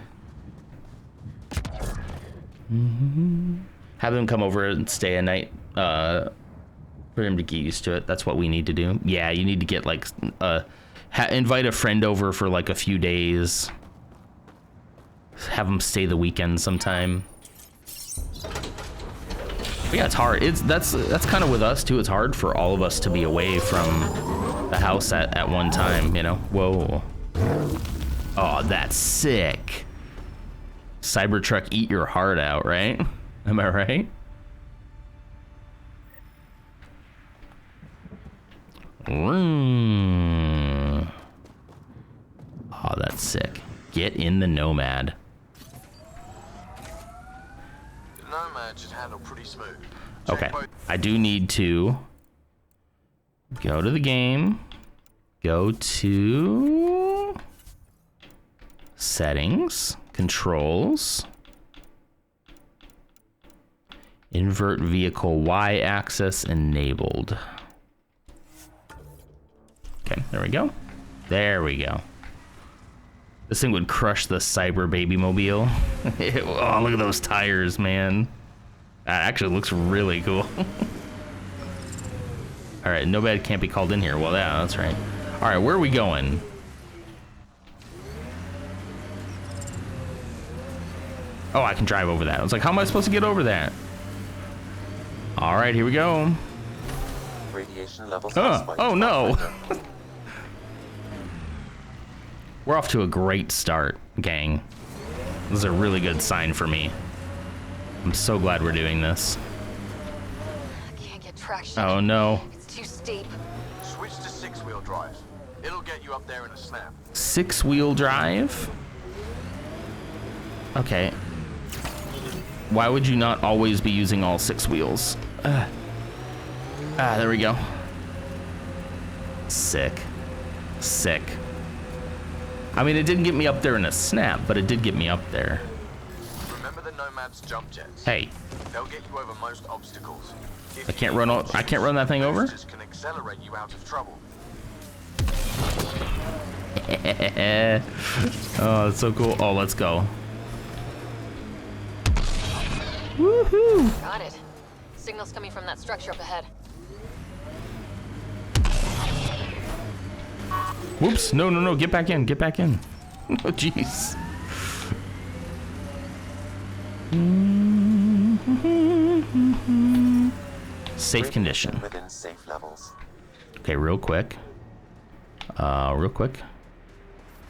Have him come over and stay a night for him to get used to it. That's what we need to do. Yeah, you need to get like invite a friend over for like a few days have them stay the weekend sometime. But yeah, it's hard. That's kind of with us too. It's hard for all of us to be away from the house at one time, you know? Whoa. Oh, that's sick. Cybertruck, eat your heart out, right? Am I right? Oh, that's sick. Get in the Nomad. The Nomad should handle pretty smooth. Okay, I do need to go to the game, go to settings, controls, invert vehicle Y-axis enabled. Okay, there we go. There we go. This thing would crush the Cyber Baby Mobile. Oh, look at those tires, man. That actually looks really cool. All right, Nomad can't be called in here. Well, yeah, that's right. All right, where are we going? Oh, I can drive over that. I was like, how am I supposed to get over that? All right, here we go. Radiation levels. Oh no. We're off to a great start, gang. This is a really good sign for me. I'm so glad we're doing this. I can't get traction. Oh no. It's too steep. Switch to 6-wheel drive. It'll get you up there in a snap. 6-wheel drive? Okay. Why would you not always be using all 6 wheels? There we go. Sick. Sick. I mean, it didn't get me up there in a snap, but it did get me up there. Remember the Nomad's jump jets? Hey. They'll get you over most obstacles. I can't run that thing over? Can accelerate you out of trouble. Oh, that's so cool. Oh, let's go. Woohoo! Got it. Signal's coming from that structure up ahead. Whoops, no, get back in. Oh, jeez. Safe condition. Within safe levels. Okay, real quick. I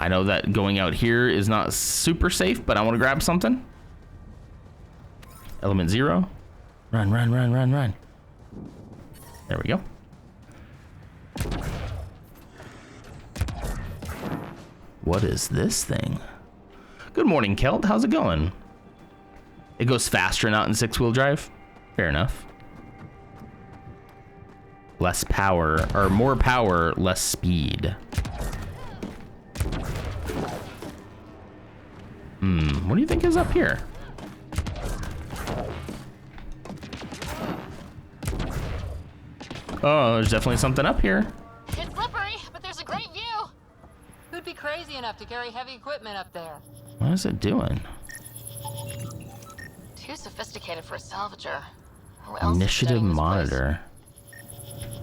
know that going out here is not super safe, but I want to grab something. Element 0. Run. There we go. What is this thing? Good morning, Kelt. How's it going? It goes faster not in 6-wheel drive? Fair enough. Less power, or more power, less speed. What do you think is up here? Oh, there's definitely something up here. It's slippery, but there's a great view. Who'd be crazy enough to carry heavy equipment up there? What is it doing? Too sophisticated for a salvager. Who else is Initiative studying this monitor.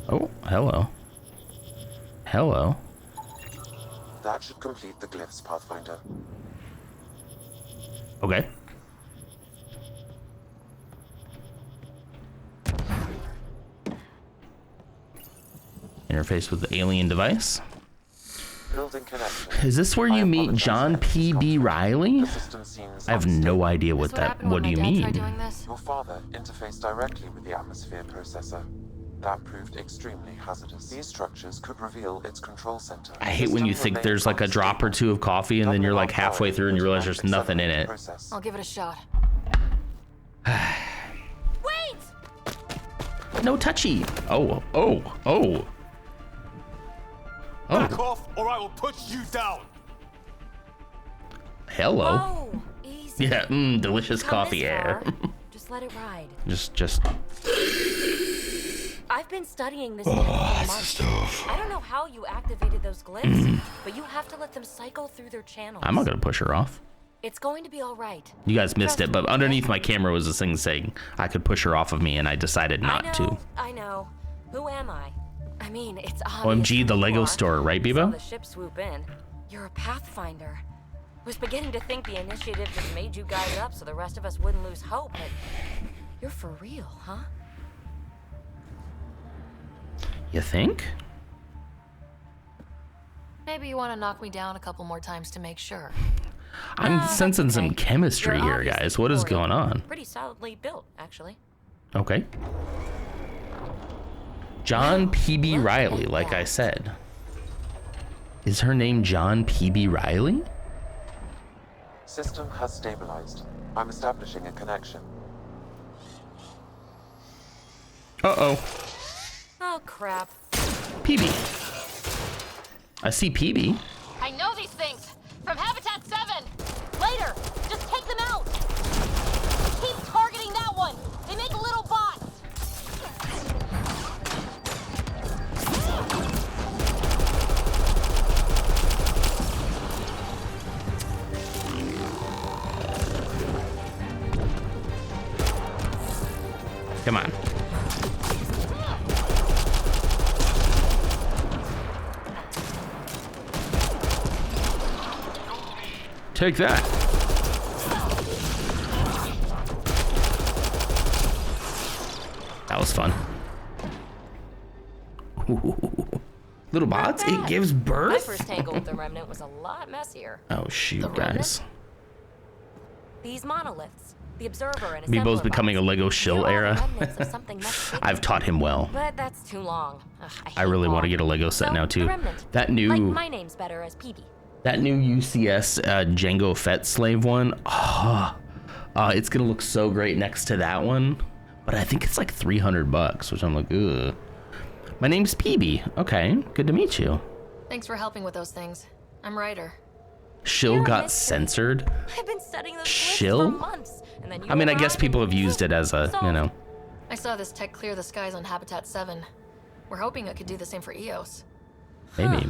Oh, hello. Hello. That should complete the glyphs, Pathfinder. Okay. Interface with the alien device. Building connection. Is this where you meet John P.B. Riley? I have no idea what that. What do you mean? Your father interfaced directly with the atmosphere processor. That proved extremely hazardous. These structures could reveal its control center. I hate when you think there's like a drop or two of coffee and then you're like halfway through and you realize there's nothing in it. I'll give it a shot. Wait! No touchy. Oh. Back off, or I will push you down. Hello. Oh, easy. Yeah, delicious coffee air. Just let it ride. just. I've been studying this for months. I don't know how you activated those glyphs, but you have to let them cycle through their channels. I'm not gonna push her off. It's going to be all right. You guys missed it, but underneath my camera was this thing saying I could push her off of me, and I decided not to. I know. Who am I? I mean, it's obvious. OMG, the Lego store, right, So Bebo? the ship swoop in. You're a Pathfinder. Was beginning to think the initiative just made you guys up so the rest of us wouldn't lose hope, but you're for real, huh? You think? Maybe you want to knock me down a couple more times to make sure. I'm sensing some chemistry here, guys. What is going on? Pretty solidly built, actually. Okay. John P.B. Riley, like I said. Is her name John P.B. Riley? System has stabilized. I'm establishing a connection. Uh-oh. Oh, crap. PB. I see PB. I know these things! From Habitat 7! Later! Just take them out! Keep targeting that one! They make little bots! Come on. Take that. That was fun. Ooh. Little bots, it gives birth? My first tangle with the Remnant was a lot messier. Oh shoot, guys. These monoliths, the Observer and Bebo's becoming a Lego shill era. I've taught him well. But that's too long. Ugh, I really want to get a Lego set now too. That new like my name's better as PB. That new UCS Django Fett slave one, it's gonna look so great next to that one. But I think it's like $300, which I'm like, ugh. My name's PB. Okay, good to meet you. Thanks for helping with those things. I'm Ryder. Shill got censored. I've been studying those Shill? for months, and then I mean, I guess people have used it as a, you know. I saw this tech clear the skies on Habitat 7. We're hoping it could do the same for EOS. Maybe.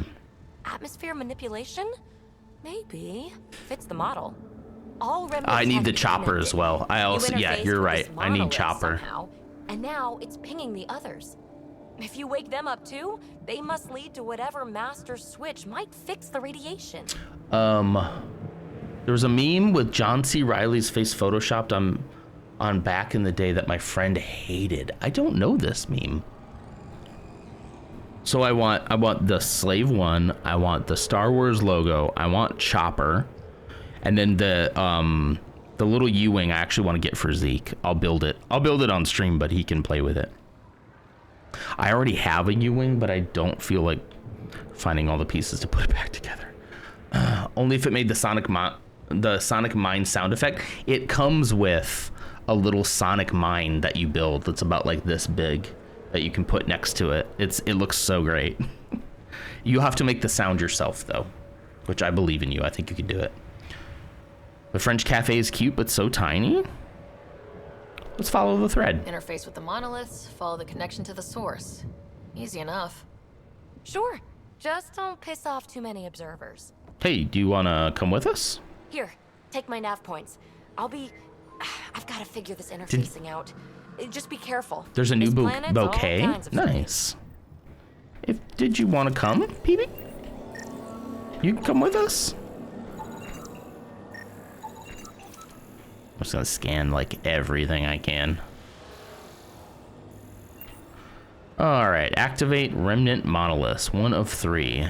Atmosphere manipulation? Maybe. Fits the model. All I need the chopper as well. I also, yeah, you're right. I need chopper. Somehow, and now it's pinging the others. If you wake them up too, they must lead to whatever master switch might fix the radiation. There was a meme with John C. Riley's face photoshopped on back in the day that my friend hated. I don't know this meme. So I want the slave one, I want the Star Wars logo, I want chopper, and then the little U-wing I actually want to get for Zeke. I'll build it on stream, but he can play with it. I already have a U-wing, but I don't feel like finding all the pieces to put it back together. Only if it made the Sonic Mine sound effect. It comes with a little Sonic Mine that you build that's about like this big that you can put next to it. It looks so great. You have to make the sound yourself though, which I believe in you. I think you can do it. The French cafe is cute, but so tiny. Let's follow the thread. Interface with the monoliths, follow the connection to the source. Easy enough. Sure, just don't piss off too many observers. Hey, do you want to come with us? Here, take my nav points. I've got to figure this interfacing out. Just be careful. There's a new bouquet. Nice. Did you want to come, PB? You can come with us. I'm just gonna scan like everything I can. All right, activate remnant monoliths. 1 of 3.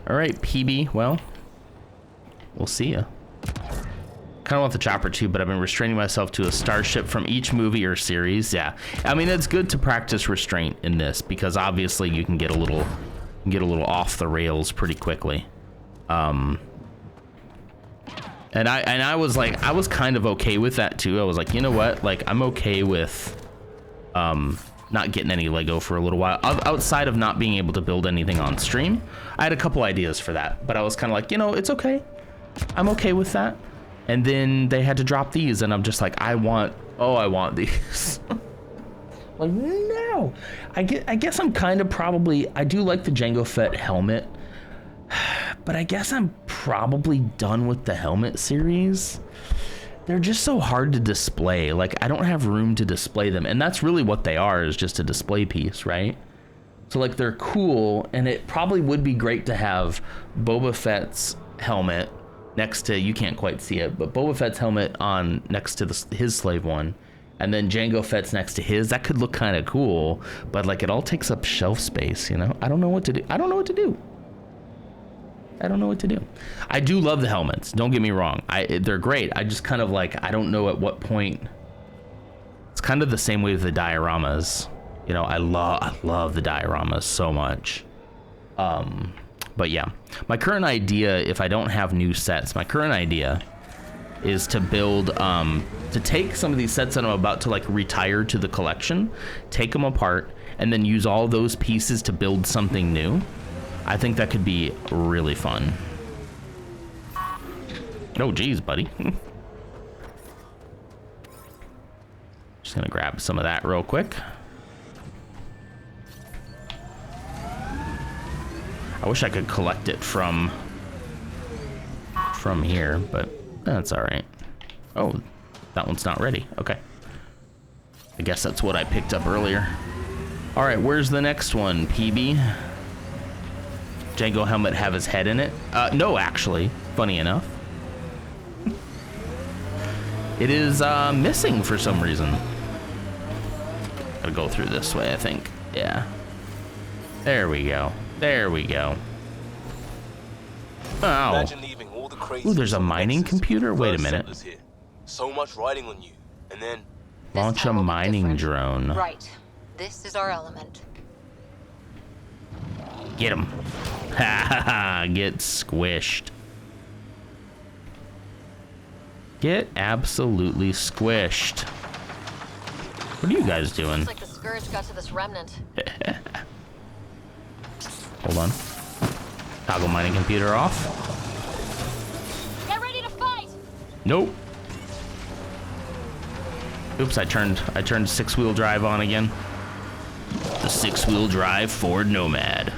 All right, PB. Well, we'll see ya. Kind of want the chopper too, but I've been restraining myself to a starship from each movie or series. Yeah, I mean it's good to practice restraint in this because obviously you can get a little off the rails pretty quickly. And I was kind of okay with that too. I was like, you know what? Like I'm okay with not getting any Lego for a little while. Outside of not being able to build anything on stream, I had a couple ideas for that, but I was kind of like, you know, it's okay. I'm okay with that. And then they had to drop these, and I'm just like, I want these. Like, no. I guess I'm kind of probably, I do like the Jango Fett helmet, but I guess I'm probably done with the helmet series. They're just so hard to display. Like, I don't have room to display them, and that's really what they are, is just a display piece, right? So, like, they're cool, and it probably would be great to have Boba Fett's helmet next to, you can't quite see it, but Boba Fett's helmet on next to his slave one, and then Jango Fett's next to his. That could look kind of cool, but like it all takes up shelf space, you know? I don't know what to do. I don't know what to do. I do love the helmets. Don't get me wrong. They're great. I just kind of like, I don't know at what point. It's kind of the same way with the dioramas. You know, I love the dioramas so much. But yeah, my current idea, if I don't have new sets, my current idea is to build, to take some of these sets that I'm about to like retire to the collection, take them apart, and then use all those pieces to build something new. I think that could be really fun. Oh, geez, buddy. Just gonna grab some of that real quick. I wish I could collect it from here, but that's all right. Oh, that one's not ready. Okay. I guess that's what I picked up earlier. All right, where's the next one, PB? Jango helmet have his head in it? No, actually, funny enough. It is missing for some reason. Gotta go through this way, I think. Yeah. There we go. There we go. Oh. Imagine leaving all the crazy. Ooh, there's a mining computer? Wait a minute. So much riding on you, and then launch a mining drone. Right. This is our element. Get him. Ha ha ha. Get squished. Get absolutely squished. What are you guys doing? Looks like the Scourge got to this remnant. Hold on. Toggle mining computer off. Get ready to fight. Nope. Oops, I turned 6-wheel drive on again. The 6-wheel drive Ford Nomad.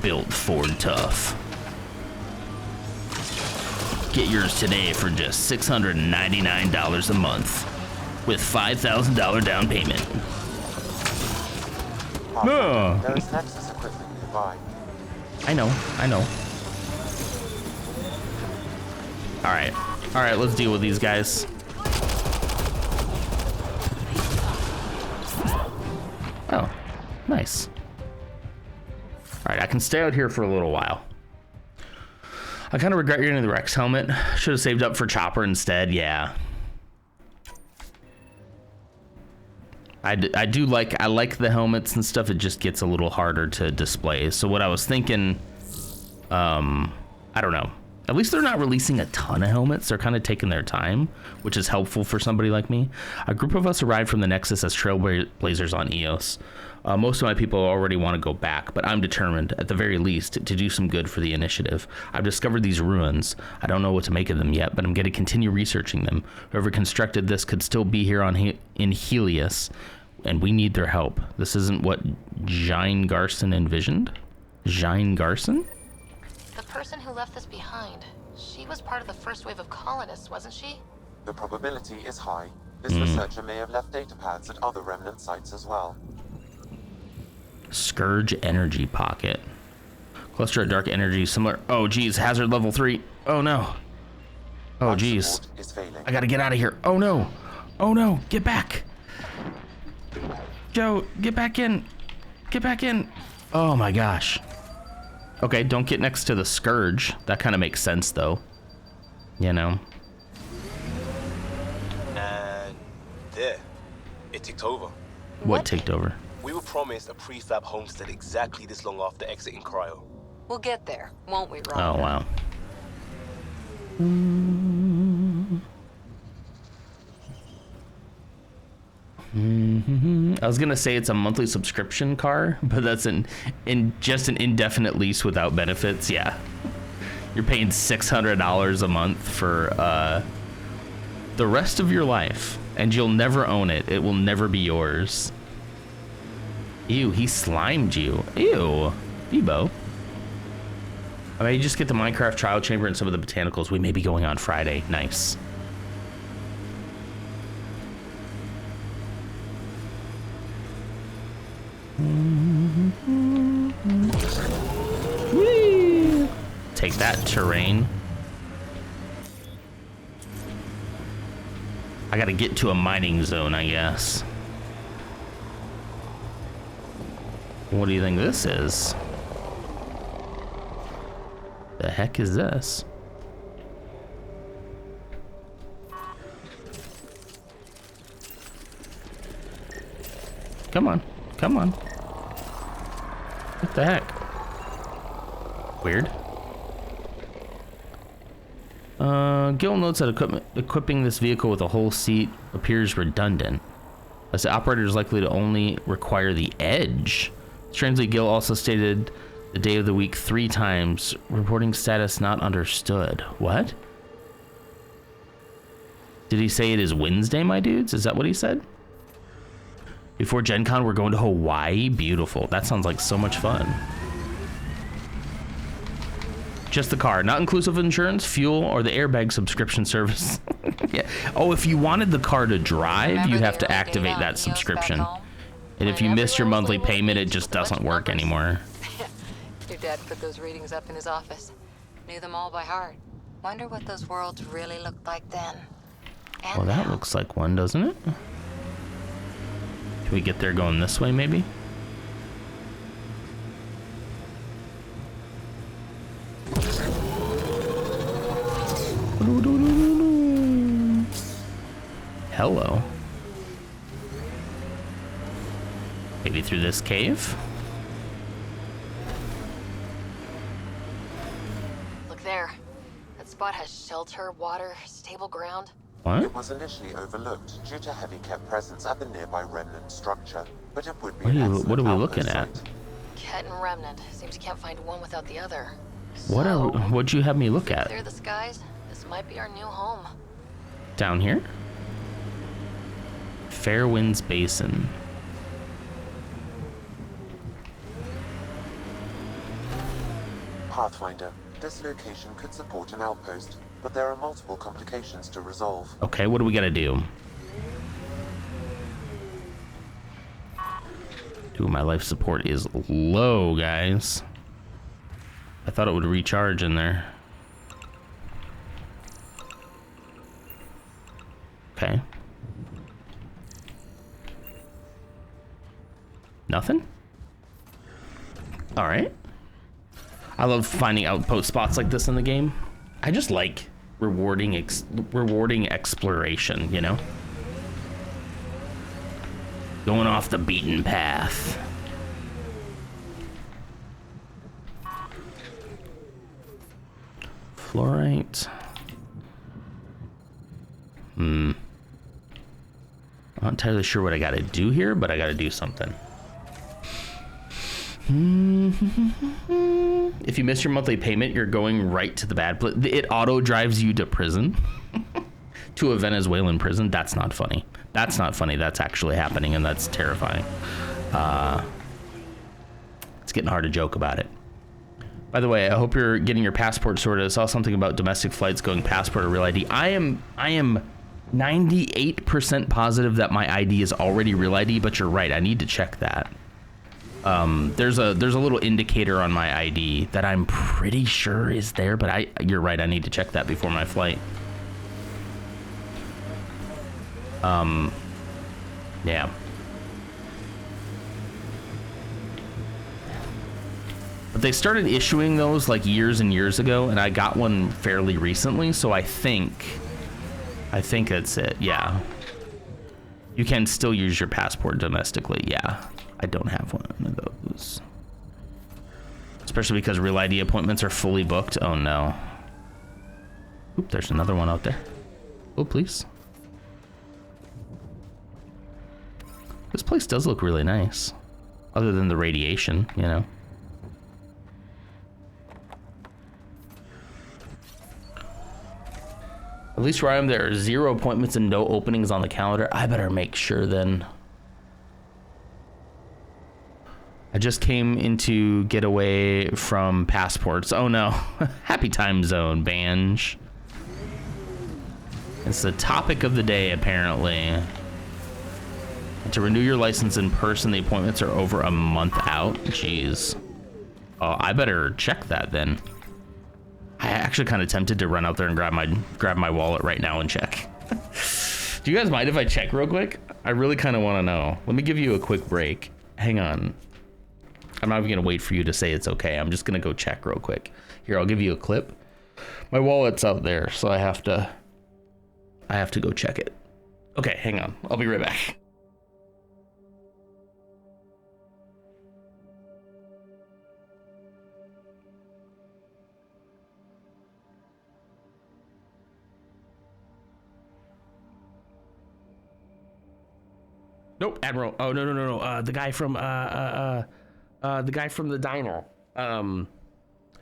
Built Ford tough. Get yours today for just $699 a month with $5,000 down payment. There is Nexus equipment nearby. I know. All right, let's deal with these guys. Oh, nice. All right, I can stay out here for a little while. I kind of regret getting the Rex helmet. Should have saved up for Chopper instead. Yeah. I like the helmets and stuff. It just gets a little harder to display. So what I was thinking, I don't know. At least they're not releasing a ton of helmets. They're kind of taking their time, which is helpful for somebody like me. A group of us arrived from the Nexus as trailblazers on Eos. Most of my people already want to go back, but I'm determined, at the very least, to do some good for the initiative. I've discovered these ruins. I don't know what to make of them yet, but I'm going to continue researching them. Whoever constructed this could still be here in Helios, and we need their help. This isn't what Jine Garson envisioned? Jine Garson? The person who left this behind, she was part of the first wave of colonists, wasn't she? The probability is high. This researcher may have left data pads at other remnant sites as well. Scourge energy pocket. Cluster of dark energy similar. Oh geez, hazard level 3. Oh no. Oh geez. I gotta get out of here. Oh no. Oh no. Get back. Joe, get back in. Get back in. Oh my gosh. Okay, don't get next to the Scourge. That kind of makes sense though. You know. And there, it ticked over. What ticked over? We were promised a prefab homestead exactly this long after exiting Cryo. We'll get there, won't we, Ron? Oh, wow. I was gonna say it's a monthly subscription car, but that's just an indefinite lease without benefits. Yeah, you're paying $600 a month for the rest of your life, and you'll never own it. It will never be yours. Ew, he slimed you. Ew, Bebo. I mean, you just get the Minecraft trial chamber and some of the botanicals. We may be going on Friday. Nice. Whee! Take that terrain. I gotta get to a mining zone, I guess. What do you think this is? The heck is this? Come on, come on. What the heck? Weird. Gil notes that equipping this vehicle with a whole seat appears redundant, as the operator is likely to only require the edge. Strangely, Gil also stated the day of the week 3 times, reporting status not understood. What? Did he say it is Wednesday, my dudes? Is that what he said? Before Gen Con, we're going to Hawaii? Beautiful. That sounds like so much fun. Just the car, not inclusive of insurance, fuel, or the airbag subscription service. Yeah. Oh, if you wanted the car to drive, you have to activate that subscription. And if you miss your monthly payment, it just doesn't work anymore. Your dad put those readings up in his office. Knew them all by heart. Wonder what those worlds really looked like then. And well, that looks like one, doesn't it? Can we get there going this way, maybe? Hello. Maybe through this cave? Look there. That spot has shelter, water, stable ground. What? It was initially overlooked due to heavy kept presence at the nearby remnant structure, but it would be What are we looking at? Ket and remnant. Seems you can't find one without the other. What'd you have me look at? Clear the skies. This might be our new home. Down here? Fairwinds Basin. Pathfinder, this location could support an outpost, but there are multiple complications to resolve. Okay, what do we gotta do? Dude, my life support is low, guys. I thought it would recharge in there. Okay. Nothing? All right. I love finding outpost spots like this in the game. I just like rewarding exploration, you know? Going off the beaten path. Fluorite. I'm not entirely sure what I gotta do here, but I gotta do something. If you miss your monthly payment, you're going right to the bad place. It auto drives you to prison. To a Venezuelan prison. That's not funny. That's not funny. That's actually happening, and that's terrifying. It's getting hard to joke about it. By the way, I hope you're getting your passport sorted. I saw something about domestic flights going passport or real ID. I am 98% positive that my ID is already real ID, but you're right. I need to check that. There's a little indicator on my ID that I'm pretty sure is there, but you're right. I need to check that before my flight. Yeah. But they started issuing those like years and years ago, and I got one fairly recently, so I think that's it. Yeah. You can still use your passport domestically. Yeah. I don't have one of those. Especially because Real ID appointments are fully booked. Oh no. Oop, there's another one out there. Oh, please. This place does look really nice. Other than the radiation, you know. At least where I am, there are 0 appointments and no openings on the calendar. I better make sure then. I just came into get away from passports. Oh no. Happy time zone, Banj. It's the topic of the day, apparently. And to renew your license in person, the appointments are over a month out. Jeez. Oh, I better check that then. actually kind of tempted to run out there and grab my wallet right now and check. Do you guys mind if I check real quick? I really kind of want to know. Let me give you a quick break. Hang on. I'm not even gonna wait for you to say it's okay. I'm just gonna go check real quick. Here, I'll give you a clip. My wallet's out there, so I have to go check it. Okay, hang on. I'll be right back. Nope, Admiral. Oh, no. The guy from the diner.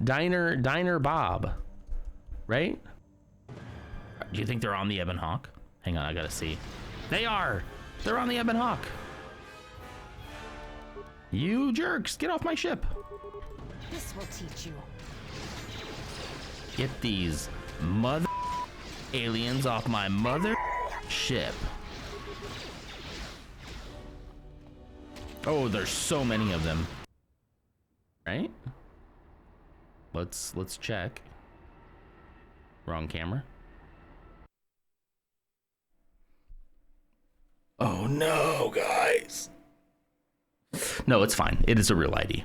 Diner Bob. Right? Do you think they're on the Ebon Hawk? Hang on, I gotta see. They are! They're on the Ebon Hawk. You jerks, get off my ship. This will teach you. Get these mother aliens off my mother ship. Oh, there's so many of them. Right? Let's check. Wrong camera. Oh no, guys. No, it's fine. It is a real ID.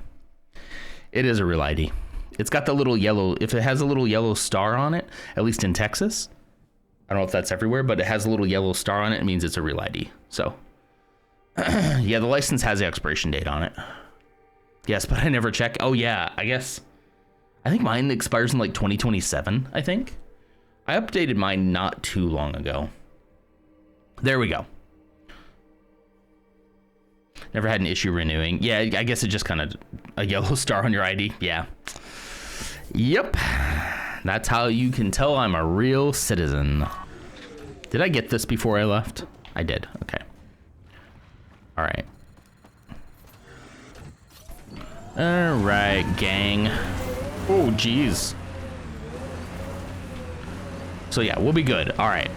It is a real ID. It's got the little yellow, if it has a little yellow star on it, at least in Texas, I don't know if that's everywhere, but it has a little yellow star on it, it means it's a real ID. So, yeah, the license has the expiration date on it. Yes, but I never check. Oh yeah, I think mine expires in like 2027, I think. I updated mine not too long ago. There we go. Never had an issue renewing. Yeah, I guess it just kind of a yellow star on your ID. Yeah. Yep. That's how you can tell I'm a real citizen. Did I get this before I left? I did. Okay. All right. All right, gang. Oh, geez. So yeah, we'll be good. All right.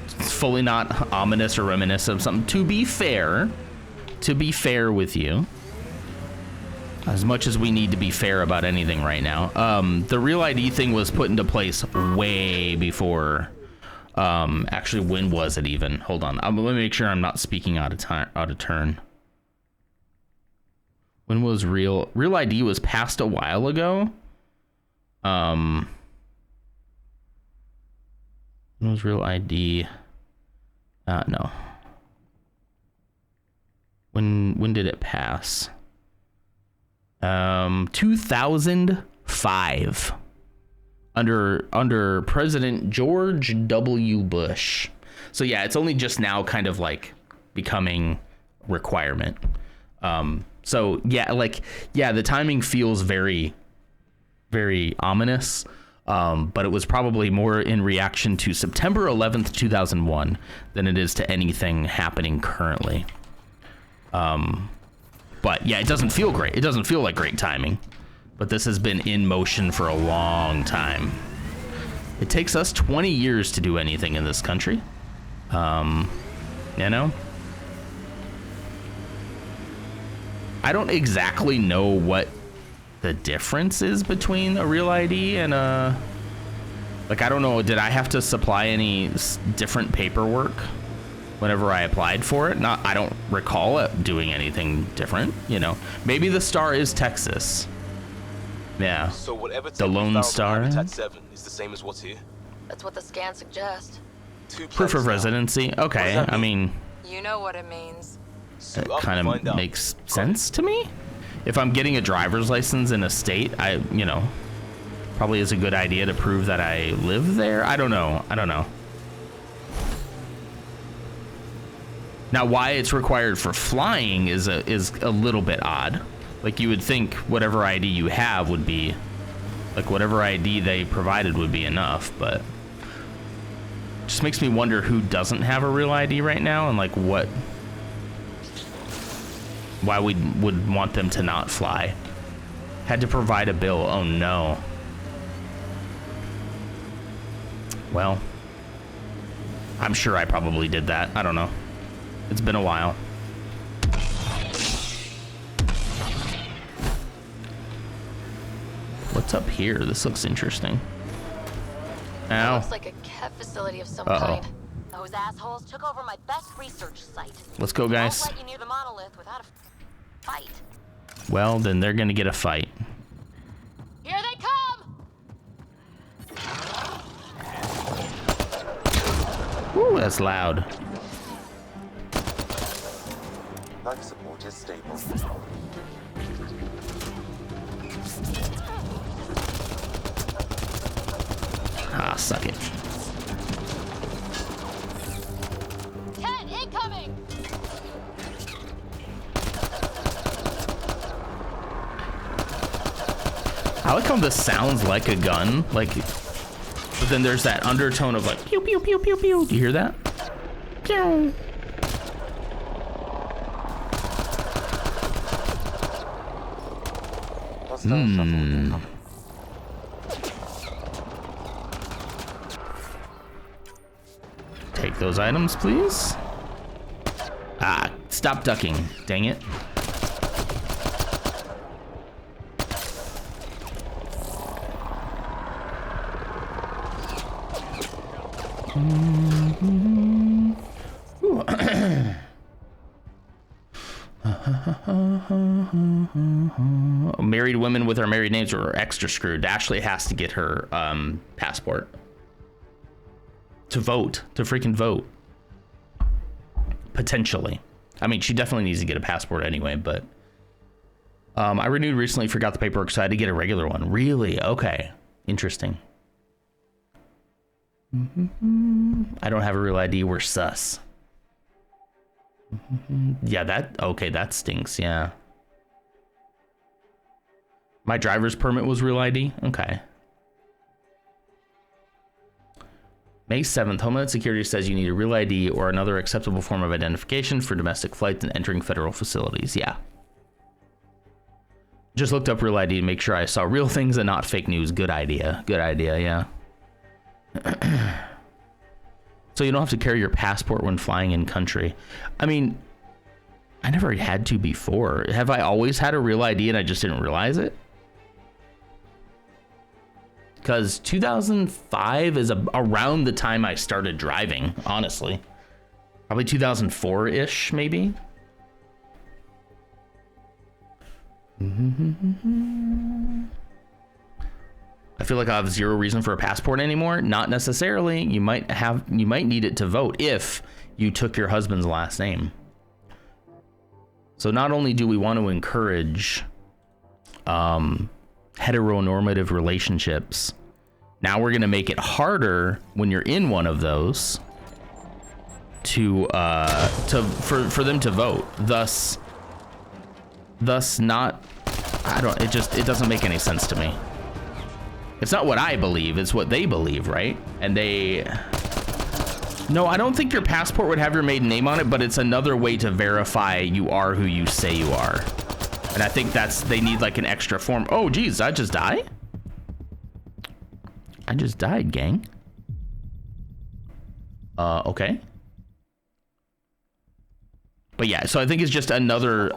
It's fully not ominous or reminiscent of something. To be fair with you, as much as we need to be fair about anything right now, the real ID thing was put into place way before. Actually, when was it even? Hold on. Let me make sure I'm not speaking out of turn. When was real ID was passed a while ago? When was real ID? No. When did it pass? 2005. Under President George W. Bush. So yeah, it's only just now kind of like becoming requirement. So yeah, the timing feels very, very ominous. But it was probably more in reaction to September 11th, 2001 than it is to anything happening currently. But yeah, it doesn't feel great. It doesn't feel like great timing, but this has been in motion for a long time. It takes us 20 years to do anything in this country. You know? I don't exactly know what the difference is between a real ID and a... Like, I don't know, did I have to supply any different paperwork whenever I applied for it? I don't recall it doing anything different, you know. Maybe the star is Texas. Yeah. So whatever the Lone Star Habitat 7 is the same as what's here. That's what the scans suggest. Proof of residency. Okay, I mean, You know what it means. it kind of makes sense to me. If I'm getting a driver's license in a state, probably is a good idea to prove that I live there. I don't know. Now, why it's required for flying is a little bit odd. Like, you would think whatever ID you have would be, like, whatever ID they provided would be enough, but just makes me wonder who doesn't have a real ID right now and, like, why we would want them to not fly. Had to provide a bill. Oh, no. Well, I'm sure I probably did that. I don't know. It's been a while. What's up here? This looks interesting. It looks like a cat facility of some kind. Those assholes took over my best research site. Let's go, guys. Won't let you near the monolith without a fight. Well, then they're gonna get a fight. Here they come! Ooh, that's loud. Life support is stable. Ah, suck it. 10 incoming! I like how this sounds like a gun, like, but then there's that undertone of like pew pew pew pew pew. Do you hear that? Pew. Take those items, please. Ah, stop ducking. Dang it. Married women with our married names are extra screwed. Ashley has to get her passport to vote, to freaking vote. Potentially. I mean, she definitely needs to get a passport anyway, but I renewed recently, forgot the paperwork, so I had to get a regular one. Really? Okay. Interesting. I don't have a real ID. We're sus. Yeah, that stinks. Yeah. My driver's permit was real ID. Okay. May 7th, Homeland Security says you need a real ID or another acceptable form of identification for domestic flights and entering federal facilities. Yeah. Just looked up real ID to make sure I saw real things and not fake news. Good idea. Good idea, yeah. So you don't have to carry your passport when flying in country. I mean, I never had to before. Have I always had a real ID and I just didn't realize it? Because 2005 is around the time I started driving, honestly. Probably 2004-ish, maybe. I feel like I have zero reason for a passport anymore. Not necessarily. You might need it to vote if you took your husband's last name. So not only do we want to encourage heteronormative relationships, now we're going to make it harder when you're in one of those for them to vote. Thus not, it doesn't make any sense to me. It's not what I believe, it's what they believe, right? And no, I don't think your passport would have your maiden name on it, but it's another way to verify you are who you say you are. And I think they need like an extra form. Oh, geez, I just die? I just died, gang. Okay. But yeah, so I think it's just another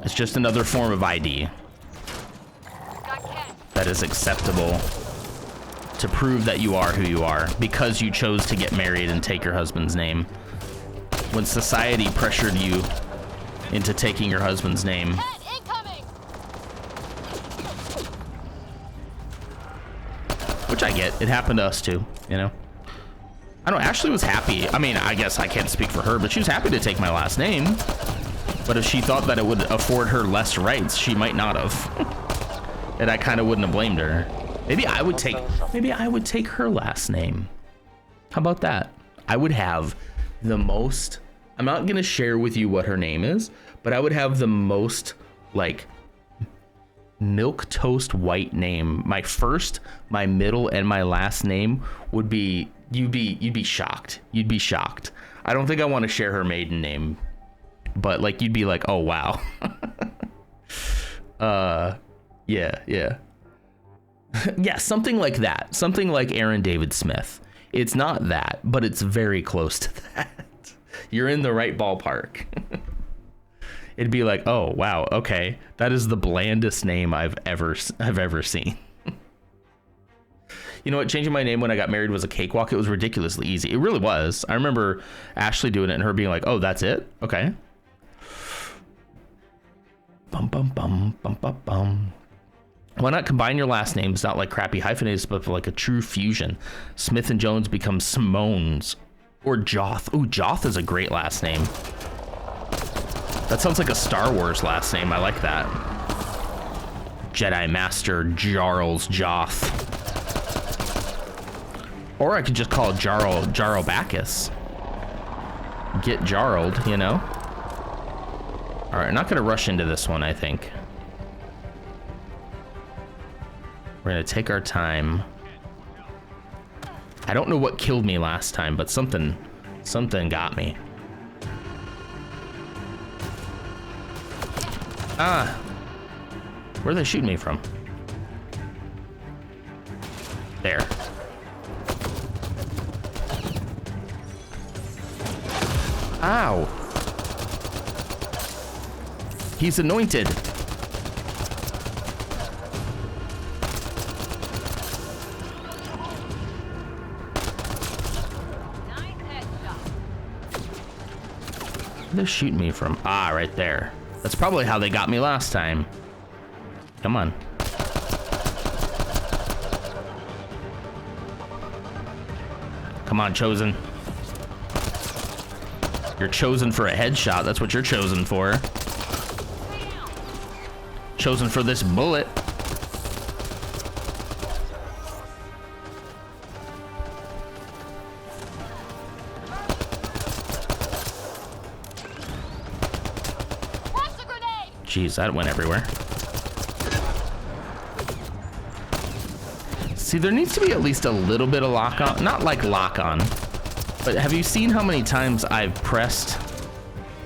it's just another form of ID that is acceptable to prove that you are who you are because you chose to get married and take your husband's name. When society pressured you into taking your husband's name. Which I get. It happened to us too, you know? I don't know, Ashley was happy. I mean, I guess I can't speak for her, but she was happy to take my last name. But if she thought that it would afford her less rights, she might not have. And I kind of wouldn't have blamed her. Maybe I would take her last name. How about that? I would have the most, I'm not going to share with you what her name is, but I would have the most like milquetoast white name. My first, my middle, and my last name would be, you'd be shocked. You'd be shocked. I don't think I want to share her maiden name, but like, you'd be like, oh, wow. Yeah. Yeah, something like that. Something like Aaron David Smith. It's not that, but it's very close to that. You're in the right ballpark. It'd be like, oh, wow, okay. That is the blandest name I've ever seen. You know what? Changing my name when I got married was a cakewalk. It was ridiculously easy. It really was. I remember Ashley doing it and her being like, oh, that's it? Okay. Bum, bum, bum, bum, bum, bum. Why not combine your last names, not like crappy hyphenated, but like a true fusion? Smith and Jones become Simones. Or Joth. Ooh, Joth is a great last name. That sounds like a Star Wars last name. I like that. Jedi Master Jarls Joth. Or I could just call it Jarl Bacchus. Get Jarled, you know? All right, not gonna rush into this one, I think. We're gonna take our time. I don't know what killed me last time, but something got me. Ah, where are they shooting me from? There. Ow. He's anointed. Where they're shooting me from? Ah, right there. That's probably how they got me last time. Come on. Come on, Chosen. You're chosen for a headshot. That's what you're chosen for. Chosen for this bullet. Jeez, that went everywhere. See, there needs to be at least a little bit of lock on. Not like lock on, but have you seen how many times I've pressed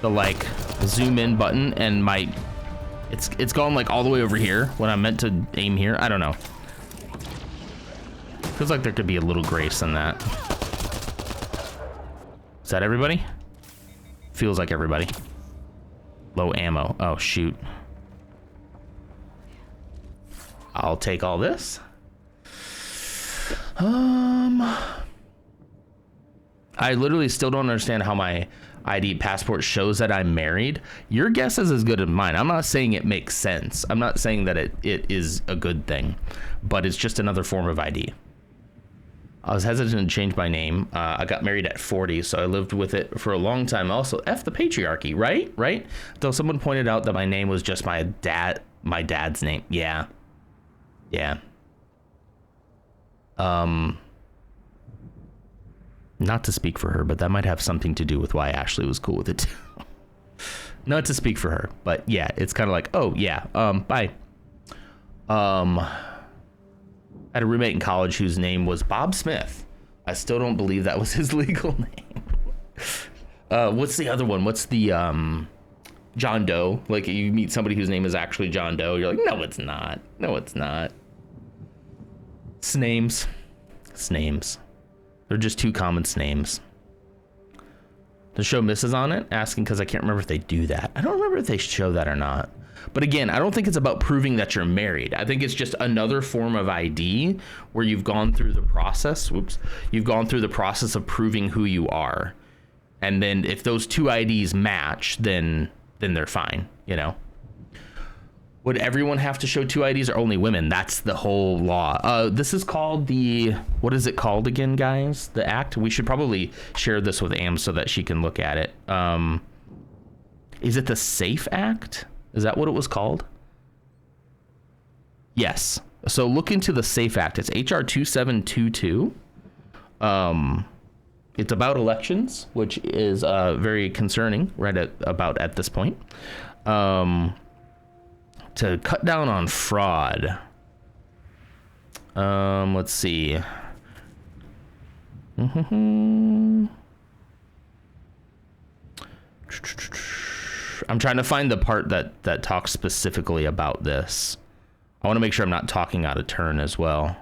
the like zoom in button and it's gone like all the way over here when I'm meant to aim here? I don't know. Feels like there could be a little grace in that. Is that everybody? Feels like everybody. Low ammo. Oh, shoot. I'll take all this. I literally still don't understand how my ID passport shows that I'm married. Your guess is as good as mine. I'm not saying it makes sense. I'm not saying that it is a good thing, but it's just another form of ID. I was hesitant to change my name. I got married at 40, so I lived with it for a long time. Also, F the patriarchy, right? Right? Though someone pointed out that my name was just my dad's name. Yeah. Yeah. Not to speak for her, but that might have something to do with why Ashley was cool with it too. Not to speak for her, but yeah, it's kind of like, oh yeah, bye. I had a roommate in college whose name was Bob Smith. I still don't believe that was his legal name. What's the other one? What's the John Doe? Like you meet somebody whose name is actually John Doe. You're like, no, it's not. No, it's not. Snames. Snames. They're just two common snames. The show misses on it, asking because I can't remember if they do that. I don't remember if they show that or not. But again, I don't think it's about proving that you're married. I think it's just another form of ID where you've gone through the process. Whoops. You've gone through the process of proving who you are. And then if those two IDs match, then they're fine, you know? Would everyone have to show two IDs or only women? That's the whole law. This is called what is it called again, guys? The act? We should probably share this with Am so that she can look at it. Is it the SAFE Act? Is that what it was called? Yes. So look into the SAFE Act. It's HR 2722. It's about elections, which is very concerning about at this point. To cut down on fraud. Let's see. I'm trying to find the part that talks specifically about this. I want to make sure I'm not talking out of turn as well.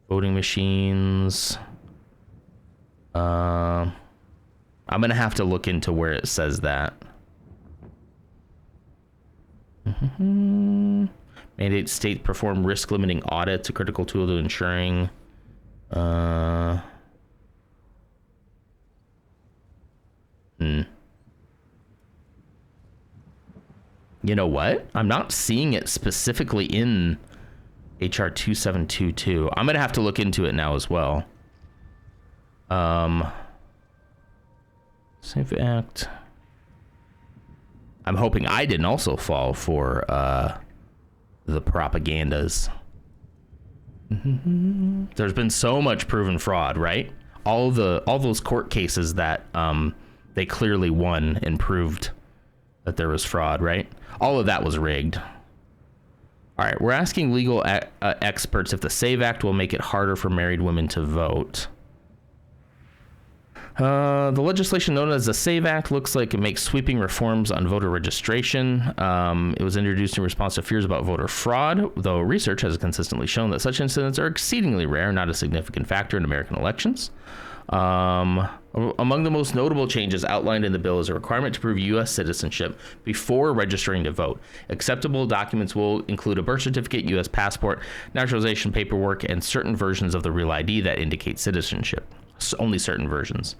Voting machines. I'm gonna have to look into where it says that. Mandate states perform risk-limiting audits, a critical tool to ensuring... You know what? I'm not seeing it specifically in HR 2722. I'm gonna have to look into it now as well. Save Act. I'm hoping I didn't also fall for the propagandas. There's been so much proven fraud, right? All those court cases that they clearly won and proved that there was fraud, right? All of that was rigged. All right, we're asking legal experts if the SAVE Act will make it harder for married women to vote. The legislation known as the SAVE Act looks like it makes sweeping reforms on voter registration. It was introduced in response to fears about voter fraud, though research has consistently shown that such incidents are exceedingly rare, not a significant factor in American elections. Among the most notable changes outlined in the bill is a requirement to prove U.S. citizenship before registering to vote. Acceptable documents will include a birth certificate, U.S. passport, naturalization paperwork, and certain versions of the Real ID that indicate citizenship. Only certain versions.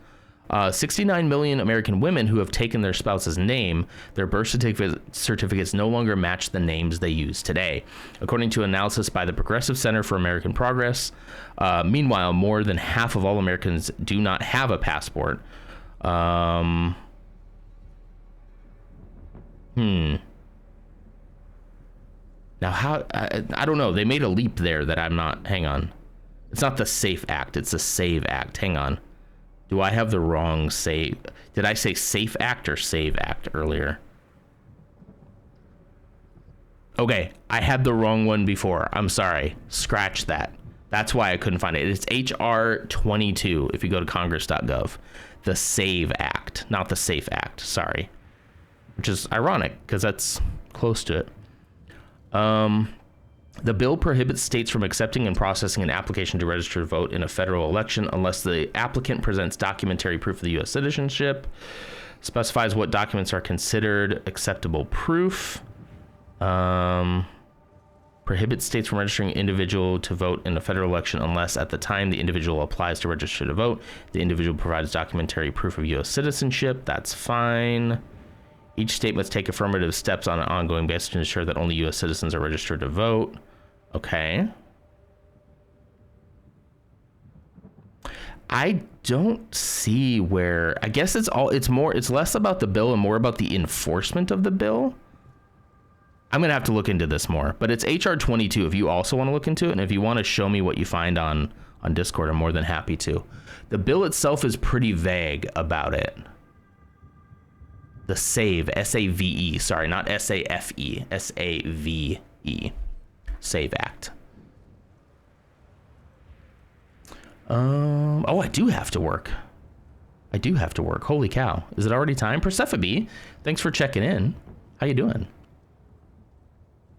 69 million American women who have taken their spouse's name, their birth certificates no longer match the names they use today. According to analysis by the Progressive Center for American Progress, meanwhile, more than half of all Americans do not have a passport. Now, how, I don't know. They made a leap there that I'm not, hang on. It's not the SAFE Act, it's the SAVE Act. Hang on. Do I have the wrong save? Did I say SAFE Act or SAVE Act earlier? Okay, I had the wrong one before. I'm sorry. Scratch that. That's why I couldn't find it. It's HR 22 if you go to congress.gov. The SAVE Act, not the SAFE Act. Sorry. Which is ironic because that's close to it. The bill prohibits states from accepting and processing an application to register to vote in a federal election unless the applicant presents documentary proof of the U.S. citizenship, specifies what documents are considered acceptable proof, prohibits states from registering an individual to vote in a federal election unless at the time the individual applies to register to vote, the individual provides documentary proof of U.S. citizenship. That's fine. Each state must take affirmative steps on an ongoing basis to ensure that only U.S. citizens are registered to vote. Okay. I don't see where, I guess it's less about the bill and more about the enforcement of the bill. I'm going to have to look into this more, but it's HR 22 if you also want to look into it. And if you want to show me what you find on Discord, I'm more than happy to. The bill itself is pretty vague about it. The SAVE, S-A-V-E, sorry, not S-A-F-E, S-A-V-E, SAVE Act. Oh, I do have to work. Holy cow. Is it already time? Persephone, thanks for checking in. How you doing?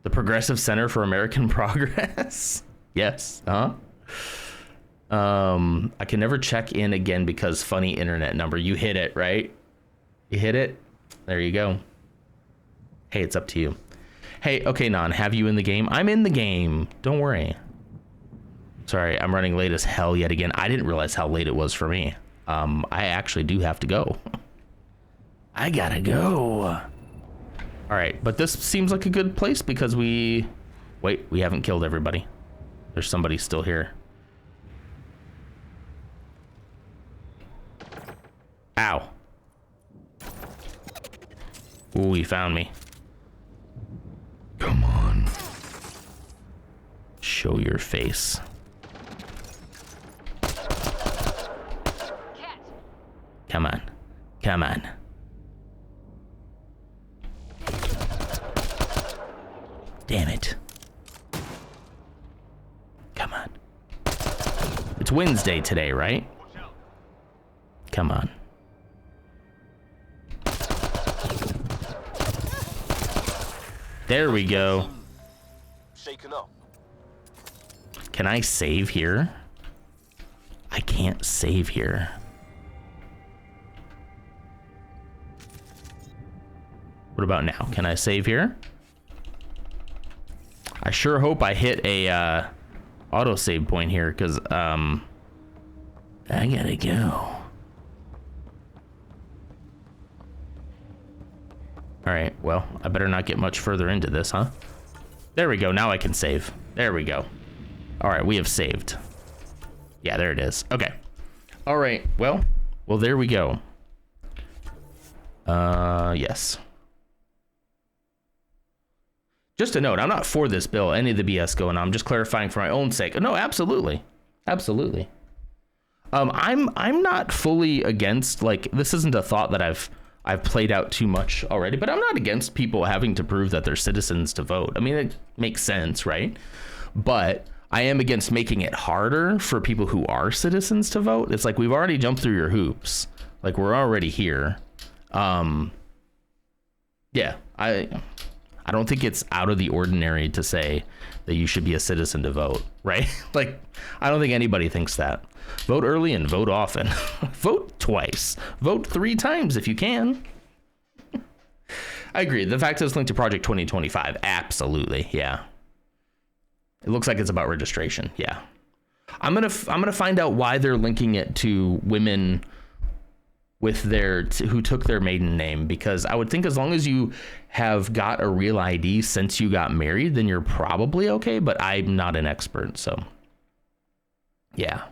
The Progressive Center for American Progress? Yes, huh? I can never check in again because funny internet number. You hit it, right? You hit it? There you go. Hey, it's up to you. Hey, okay, Nan, have you in the game? I'm in the game. Don't worry. Sorry, I'm running late as hell yet again. I didn't realize how late it was for me. I actually do have to go. I gotta go. All right, but this seems like a good place because we haven't killed everybody. There's somebody still here. Ow. Ooh, he found me. Come on. Show your face. Come on. Come on. Damn it. Come on. It's Wednesday today, right? Come on. There we go. Shaken up. Can I save here? I can't save here. What about now? Can I save here? I sure hope I hit a autosave point here, because I gotta go. Alright, well, I better not get much further into this, huh? There we go, now I can save. There we go. Alright, we have saved. Yeah, there it is. Okay. Alright, well, there we go. Yes. Just a note, I'm not for this bill, any of the BS going on. I'm just clarifying for my own sake. No, absolutely. Absolutely. I'm not fully against, like, this isn't a thought that I've played out too much already, but I'm not against people having to prove that they're citizens to vote. I mean, it makes sense, right? But I am against making it harder for people who are citizens to vote. It's like, we've already jumped through your hoops. Like, we're already here. Yeah, I don't think it's out of the ordinary to say that you should be a citizen to vote, right? Like, I don't think anybody thinks that. Vote early and vote often. Vote twice. Vote 3 times if you can. I agree. The fact that it's linked to Project 2025, absolutely, yeah. It looks like it's about registration, yeah. I'm gonna find out why they're linking it to women with who took their maiden name, because I would think as long as you have got a real ID since you got married, then you're probably okay, but I'm not an expert, so yeah.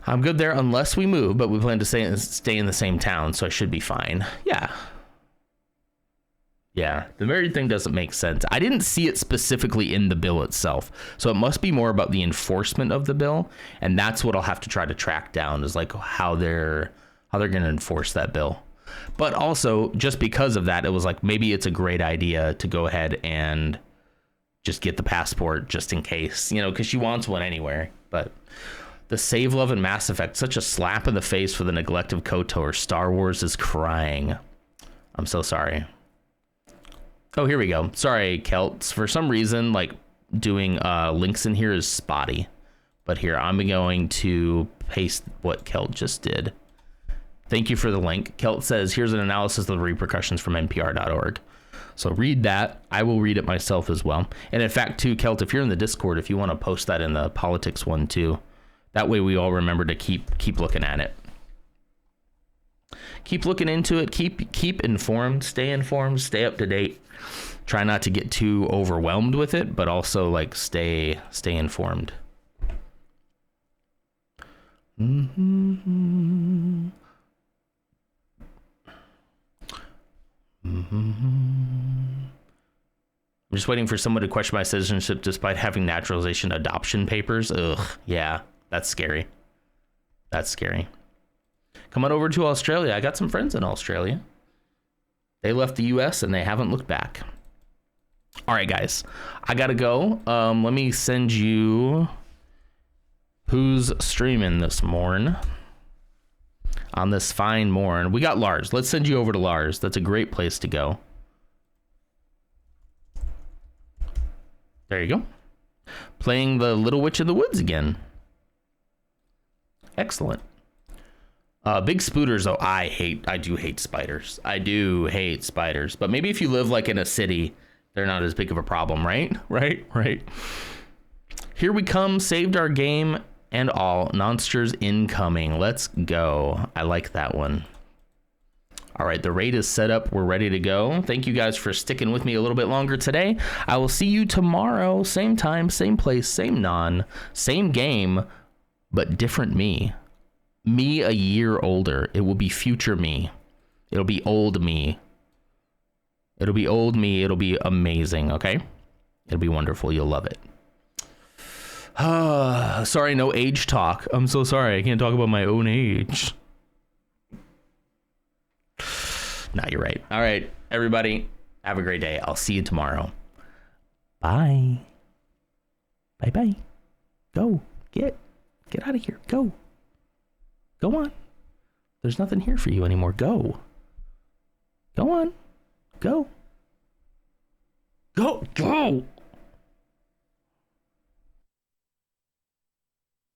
I'm good there unless we move, but we plan to stay in the same town, so I should be fine. Yeah. Yeah, the married thing doesn't make sense. I didn't see it specifically in the bill itself, so it must be more about the enforcement of the bill, and that's what I'll have to try to track down, is like how they're going to enforce that bill. But also, just because of that, it was like, maybe it's a great idea to go ahead and just get the passport just in case, you know, because she wants one anywhere. But the Save Love and Mass Effect, such a slap in the face for the neglect of KOTOR. Star Wars is crying. I'm so sorry. Oh, here we go. Sorry, Kelts. For some reason, like, doing links in here is spotty. But here, I'm going to paste what Kelt just did. Thank you for the link. Kelt says, here's an analysis of the repercussions from NPR.org. So read that. I will read it myself as well. And in fact, too, Kelt, if you're in the Discord, if you want to post that in the politics one, too. That way we all remember to keep looking at it. Keep looking into it. Keep informed. Stay informed. Stay up to date. Try not to get too overwhelmed with it, but also like stay informed. I'm just waiting for someone to question my citizenship despite having naturalization adoption papers. Ugh, yeah, that's scary. That's scary. Come on over to Australia. I got some friends in Australia. They left the US and they haven't looked back. All right, guys, I gotta go. Let me send you who's streaming this morn. On this fine morn. We got Lars. Let's send you over to Lars. That's a great place to go. There you go. Playing the Little Witch in the Woods again. Excellent. Big spooters, though, I do hate spiders. I do hate spiders. But maybe if you live like in a city, they're not as big of a problem, right? Right. Here we come. Saved our game and all. Monsters incoming. Let's go. I like that one. All right, the raid is set up. We're ready to go. Thank you guys for sticking with me a little bit longer today. I will see you tomorrow. Same time, same place, same same game, but different me. Me a year older. It will be future me. It'll be old me. It'll be old me. It'll be amazing, okay? It'll be wonderful. You'll love it. Sorry, no age talk. I'm so sorry. I can't talk about my own age. No, you're right. All right, everybody, have a great day. I'll see you tomorrow. Bye. Bye-bye. Go. Get out of here. Go. Go on. There's nothing here for you anymore. Go. Go on. Go. Go.